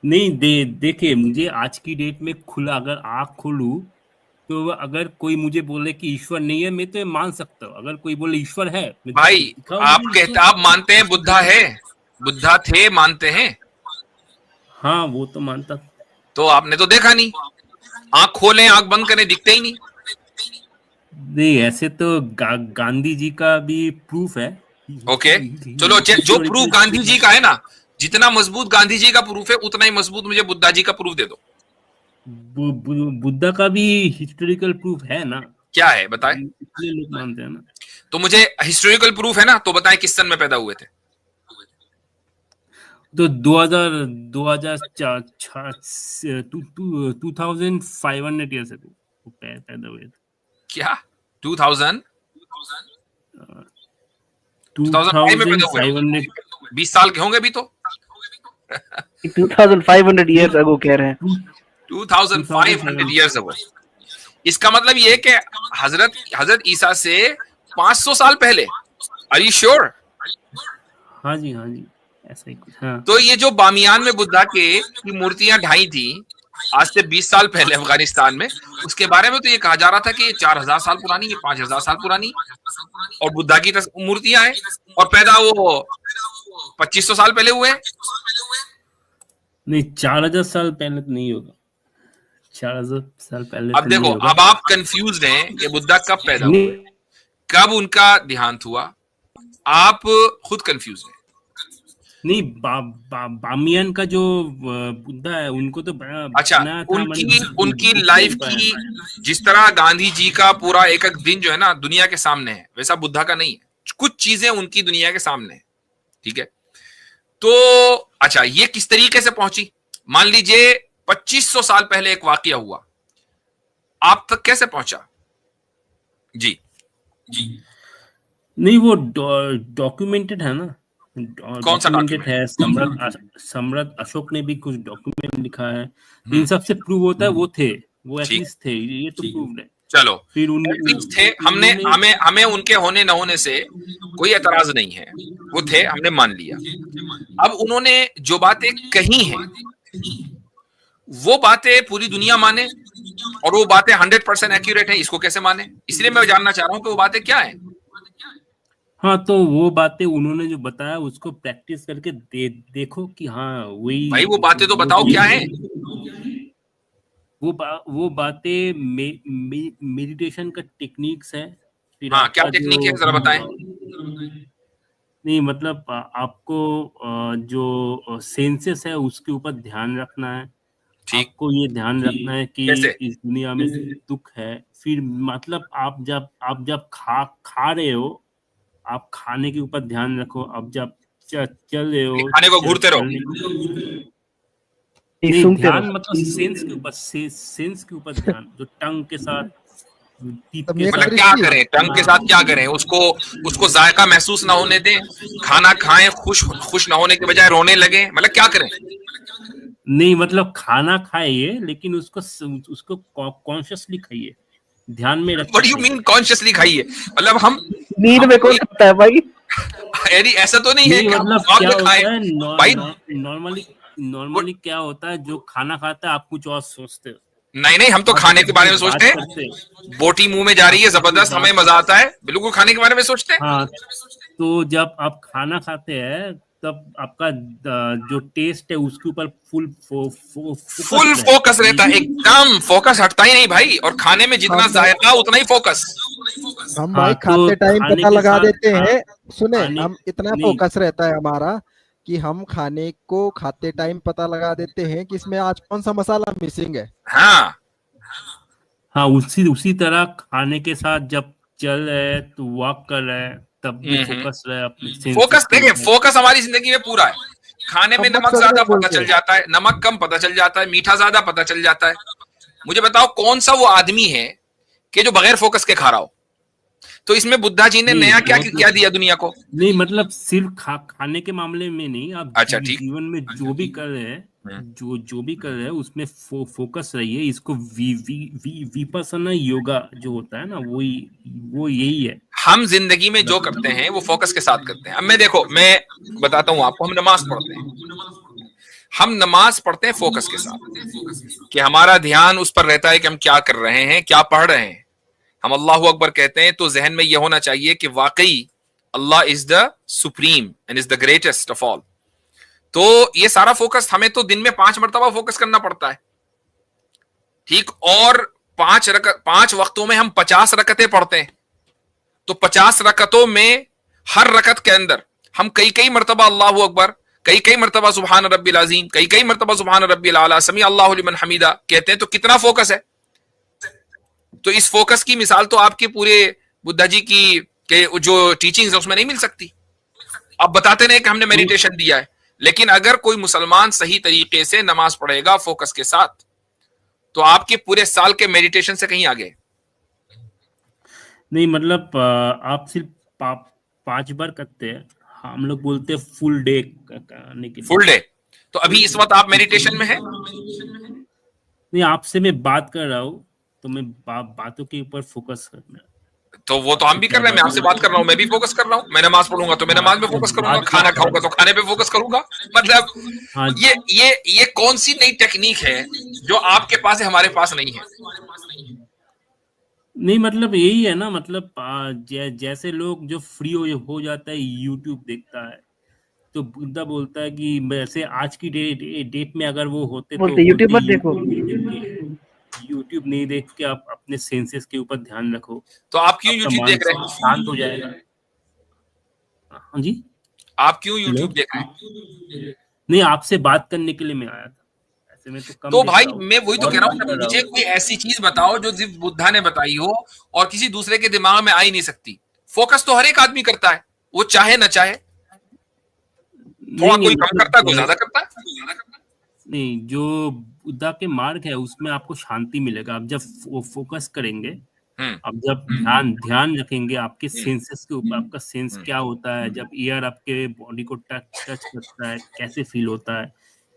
नहीं, देखिए, मुझे आज की डेट में खुला अगर आँख खोलूं, तो अगर कोई मुझे बोले कि ईश्वर नहीं है, मैं तो मान सकता हूँ। अगर कोई बोले ईश्वर है, भाई आप मानते हैं बुद्धा है, बुद्धा थे, मानते हैं? हाँ, वो तो मानता। तो आपने तो देखा नहीं, आंख खोलें आंख बंद करें दिखते ही नहीं। नहीं, ऐसे तो गांधी जी का भी प्रूफ है। ओके, चलो, जो प्रूफ गांधी जी का है ना, जितना मजबूत गांधी जी का प्रूफ है उतना ही मजबूत मुझे बुद्धा जी का प्रूफ दे दो। बुद्धा का भी हिस्टोरिकल प्रूफ है ना? क्या है बताएं? इसलिए लोग मानते हैं ना। तो मुझे हिस्टोरिकल प्रूफ है ना, तो बताएं किस सन में पैदा हुए थे? तो 2500 ईयर्स अगो पैदा हुए थे। क्या 2000 में पैदा हुए? 20 साल के होंगे अभी तो। 2500 ईयर्स अगो कह रहे हैं। 2500 ईयर्स अगो। इसका मतलब ये है कि हजरत ईसा से 500 साल पहले। Are you sure? हाँ जी, ऐसा ही कुछ। हाँ। तो ये जो बामियान में बुद्धा की मूर्तियां ढाई थी आज से 20 साल पहले अफगानिस्तान में, उसके बारे में तो ये कहा जा रहा था कि ये 4000 साल पुरानी, ये 5000 साल पुरानी, और बुद्धा की मूर्तियां हैं, और पैदा वो 2500 साल पहले हुए। नहीं, 4000 साल पहले तो नहीं होगा। 4000 साल पहले। अब देखो, अब आप कंफ्यूज हैं कि बुद्धा कब पैदा हुए, कब उनका देहांत हुआ, आप खुद कंफ्यूज हैं। नहीं, बामियान का जो बुद्धा है उनको तो अच्छा, उनकी लाइफ की जिस तरह गांधी जी का पूरा एक एक दिन जो है ना दुनिया के सामने है, वैसा बुद्धा का नहीं है। कुछ चीजें उनकी दुनिया के सामने है, ठीक है? तो अच्छा, ये किस तरीके से पहुंची? मान लीजिए 2500 साल पहले एक वाकया हुआ, आप तक कैसे पहुंचा? जी। नहीं, वो डॉक्यूमेंटेड है ना, कौन सा डॉक्यूमेंटेड डॉक्यूमेंट? है। सम्राट अशोक ने भी कुछ डॉक्यूमेंट लिखा है, इन सब से प्रूव होता है वो थे, वो ठीक एटलीस्ट थे, ये तो प्रूव्ड है। चलो, फिर एटलीस्ट थे, हमने हमें हमें उनके होने न होने से कोई एतराज नहीं है, वो थे, हमने मान लिया। अब उन्होंने जो बातें कही हैं वो बातें पूरी दुनिया माने और वो बातें 100% एक्यूरेट है, इसको कैसे माने? इसलिए मैं जानना चाह रहा हूं कि वो बातें क्या हैं। हाँ, तो वो बातें उन्होंने जो बताया उसको प्रैक्टिस करके देखो कि हाँ वही भाई वो बातें तो बताओ क्या है। वो बातें मेडिटेशन का टेक्निक्स है। फिर हाँ, क्या आपका टेक्निक है, जरा बताएं। नहीं मतलब आपको जो सेंसेस है उसके ऊपर ध्यान रखना है। आपको ये ध्यान रखना है कि इस दुनिया में दुख है। फिर मतलब आप जब खा रहे हो, आप खाने के ऊपर ध्यान रखो। अब जब चल रहे हो, खाने को घूरते रहो, नहीं ध्यान मतलब सेंस के ऊपर ध्यान, जो टंग के साथ मतलब क्या करें, टंग के साथ क्या करें? उसको जायका महसूस ना होने दें, खाना खाएं, खुश ना होने के बजाय रोने लगे, मतलब क्या करें? नहीं मतलब खाना खाइए लेकिन उसको कॉन्शियसली खाइए, ध्यान में रखिए। What do you mean consciously खाइए? मतलब हम नींद में कौन खाता है भाई? यानी ऐसा तो नहीं है कि मतलब आप क्या होता खाएं है भाई। नॉर्मली क्या होता है, जो खाना खाता है आप कुछ और सोचते हो। नहीं, हम तो खाने के बारे में सोचते हैं। बोटी मुंह में जा रही है, जबरदस्त, हमें मजा आता है, बिल्कुल खाने के बारे में सोचते हैं। हाँ, तो जब आप खाना खाते हैं तब आपका जो टेस्ट है उसके ऊपर फुल फोकस रहता है, एकदम फोकस हटता ही नहीं भाई। और खाने में जितना जायका उतना ही फोकस। हम भाई खाते टाइम पता लगा देते हैं, सुने, हम इतना फोकस रहता है हमारा कि हम खाने को खाते टाइम पता लगा देते हैं कि इसमें आज कौन सा मसाला मिसिंग है। हाँ, उसी तरह खाने के साथ जब चल रहे तो वॉक कर रहे तब भी फोकस रहे अपने फोकस। देखिए, फोकस हमारी जिंदगी में पूरा है। खाने में नमक ज्यादा पता चल जाता है, नमक कम पता चल जाता है, मीठा ज्यादा पता चल जाता है। मुझे बताओ कौन सा वो आदमी है कि जो बगैर फोकस के खा रहा हो? तो इसमें बुद्धा जी ने नया क्या दिया दुनिया को? नहीं मतलब सिर्फ खाने के मामले में नहीं, आप अच्छा, ठीक, जीवन में जो भी कर रहे हैं, जो भी कर रहे हैं उसमें फोकस रहिए। इसको विपस्सना योगा जो होता है ना, वो यही है। हम जिंदगी में जो करते हैं वो फोकस के साथ करते हैं। अब मैं बताता हूं आपको, हम नमाज पढ़ते हैं, हम नमाज पढ़ते हैं फोकस के साथ, कि हमारा ध्यान उस पर रहता है कि हम क्या कर रहे हैं, क्या पढ़ रहे हैं। हम अल्लाहु अकबर कहते हैं तो जहन में यह होना चाहिए कि वाकई Allah is the supreme and is the greatest of all. तो ये सारा फोकस हमें तो दिन में 5 मरतबा फोकस करना पड़ता है, ठीक। और 5 वक्तों में हम 50 रकतें पढ़ते हैं, तो 50 रकतों में हर रकत के अंदर हम कई मरतबा अल्लाहु अकबर, कई मरतबा सुभान रब्बिल अज़ीम, कई मरतबा सुभान रब्बिल आला, समी अल्लाहु लिमन हमीदा कहते हैं। तो कितना फोकस है? तो इस फोकस की मिसाल तो आपके पूरे बुद्धा जी की के जो टीचिंग्स है उसमें नहीं मिल सकती। अब बताते नहीं कि हमने मेडिटेशन दिया है, लेकिन अगर कोई मुसलमान सही तरीके से नमाज पढ़ेगा फोकस के साथ, तो आपके पूरे साल के मेडिटेशन से कहीं आगे। नहीं मतलब आप सिर्फ 5 बार करते हैं, हम लोग बोलते हैं फुल डे करने के लिए। फुल डे, तो अभी इस वक्त आप मेडिटेशन में हैं? नहीं, आपसे मैं बात कर रहा हूँ तो मैं बातों के ऊपर फोकस करना है। तो वो तो हम भी कर रहे हैं, मैं आपसे बात कर रहा हूं, मैं भी फोकस कर रहा हूं। मैं नमाज पढ़ूंगा तो मैं नमाज में फोकस करूंगा, खाना खाऊंगा तो खाने पे फोकस करूंगा। मतलब ये कौन सी नई टेक्निक है जो आपके पास है, हमारे पास नहीं है? नहीं मतलब यही है ना, मतलब जैसे लोग जो फ्री हो जाता है यूट्यूब देखता है, तो बुद्धा बोलता है कि वैसे आज की डेट में अगर वो होते तो यूट्यूब मत देखो, यूट्यूब नहीं देख के आप अपने सेंसेस के ऊपर ध्यान रखो। तो आप क्यों यूट्यूब देख रहे हैं? शांत हो जाएगा। हाँ जी, आप क्यों यूट्यूब देख रहे हैं? नहीं, आपसे बात करने के लिए मैं आया था। ऐसे में तो कम तो भाई मैं वही तो कह रहा हूँ, मुझे कोई ऐसी चीज बताओ जो सिर्फ बुद्धा ने बताई हो और किसी दूसरे के दिमाग में आ ही नहीं सकती। फोकस तो हर एक आदमी करता है, वो चाहे ना चाहे। थोड़ा कोई कम करता है, कोई ज्यादा करता है। नहीं, जो बुद्धा के मार्ग है उसमें आपको शांति मिलेगा। आप जब फोकस करेंगे अब जब ध्यान रखेंगे आपके सेंसेस के ऊपर, आपका सेंस क्या होता है, जब ईयर आपके बॉडी को टच करता है कैसे फील होता है,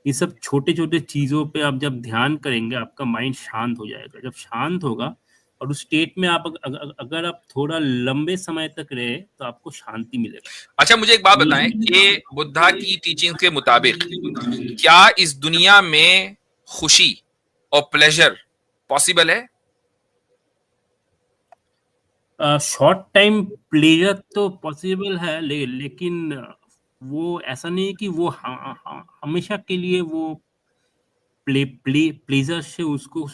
ये सब छोटे छोटे चीजों पे आप जब ध्यान करेंगे आपका माइंड शांत हो जाएगा। जब शांत होगा और उस स्टेट में आप अगर आप थोड़ा लंबे समय तक रहे तो आपको शांति मिलेगा। अच्छा, मुझे एक बात बताएं कि बुद्धा की टीचिंग के मुताबिक क्या इस दुनिया में खुशी और प्लेजर पॉसिबल है? शॉर्ट टाइम प्लेजर तो पॉसिबल है, लेकिन वो ऐसा नहीं कि वो हमेशा के लिए वो प्लेजर से उसको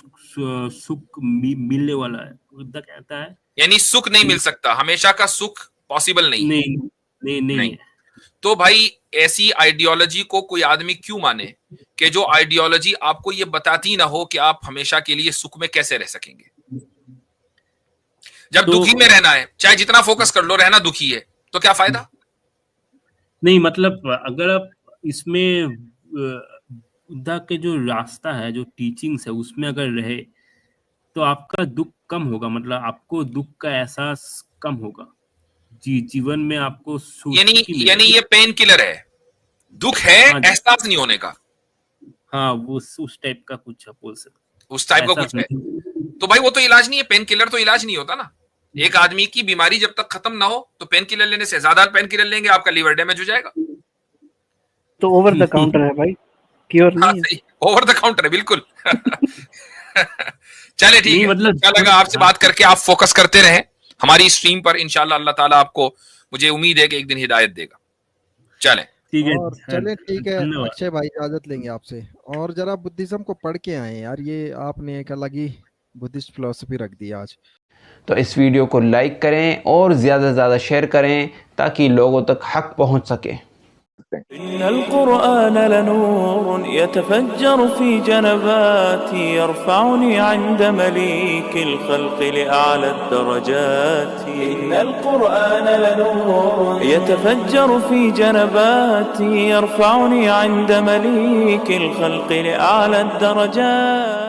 सुख मिलने वाला है। बुद्धा कहता है यानी सुख नहीं मिल सकता, हमेशा का सुख पॉसिबल नहीं है। नहीं। तो भाई ऐसी आइडियोलॉजी को कोई आदमी क्यों माने कि जो आइडियोलॉजी आपको ये बताती ना हो कि आप हमेशा के लिए सुख में कैसे रह सकेंगे। जब दुखी में रहना है, चाहे जितना फोकस कर लो, रहना दुखी है, तो क्या फायदा? नहीं, मतलब अगर आप इसमें बुद्धा के जो रास्ता है, जो टीचिंग्स है, उसमें अगर रहे तो आपका दुख कम होगा, मतलब आपको दुख का एहसास कम होगा जीवन में आपको। यानी ये पेन किलर है, दुख है एहसास नहीं होने का। हाँ, वो उस टाइप का कुछ बोल सकते, उस टाइप का कुछ है। तो भाई वो तो इलाज नहीं है, पेन किलर तो इलाज नहीं होता ना। एक आदमी की बीमारी जब तक खत्म ना हो तो पेन किलर लेने से, ज्यादा पेन किलर लेंगे आपका लीवर डैमेज हो जाएगा। तो ओवर द काउंटर है भाई, क्योर नहीं है। ओवर द काउंटर है बिल्कुल। चले ठीक है, मतलब क्या लगा आपसे बात करके। आप फोकस करते रहे हमारी स्ट्रीम पर, इंशाल्लाह अल्लाह ताला आपको, मुझे उम्मीद है कि एक दिन हिदायत देगा। चले ठीक है, चले ठीक है अक्षय भाई, इजाजत लेंगे आपसे। और जरा बुद्धिज्म को पढ़ के आए यार, ये आपने एक अलग ही बुद्धिस्ट फिलॉसफी रख दी आज। तो इस वीडियो को लाइक करें और ज़्यादा से ज़्यादा शेयर करें ताकि लोगों तक हक पहुंच सके। इन्नल क़ुरआन लनूर यतफज्जर फी जनबाती यरफ़उनी इंद मलीकिल ख़ल्क़ लिअअला अद-दरजात। इन्नल क़ुरआन लनूर यतफज्जर फी जनबाती यरफ़उनी इंद मलीकिल ख़ल्क़ लिअअला अद-दरजात।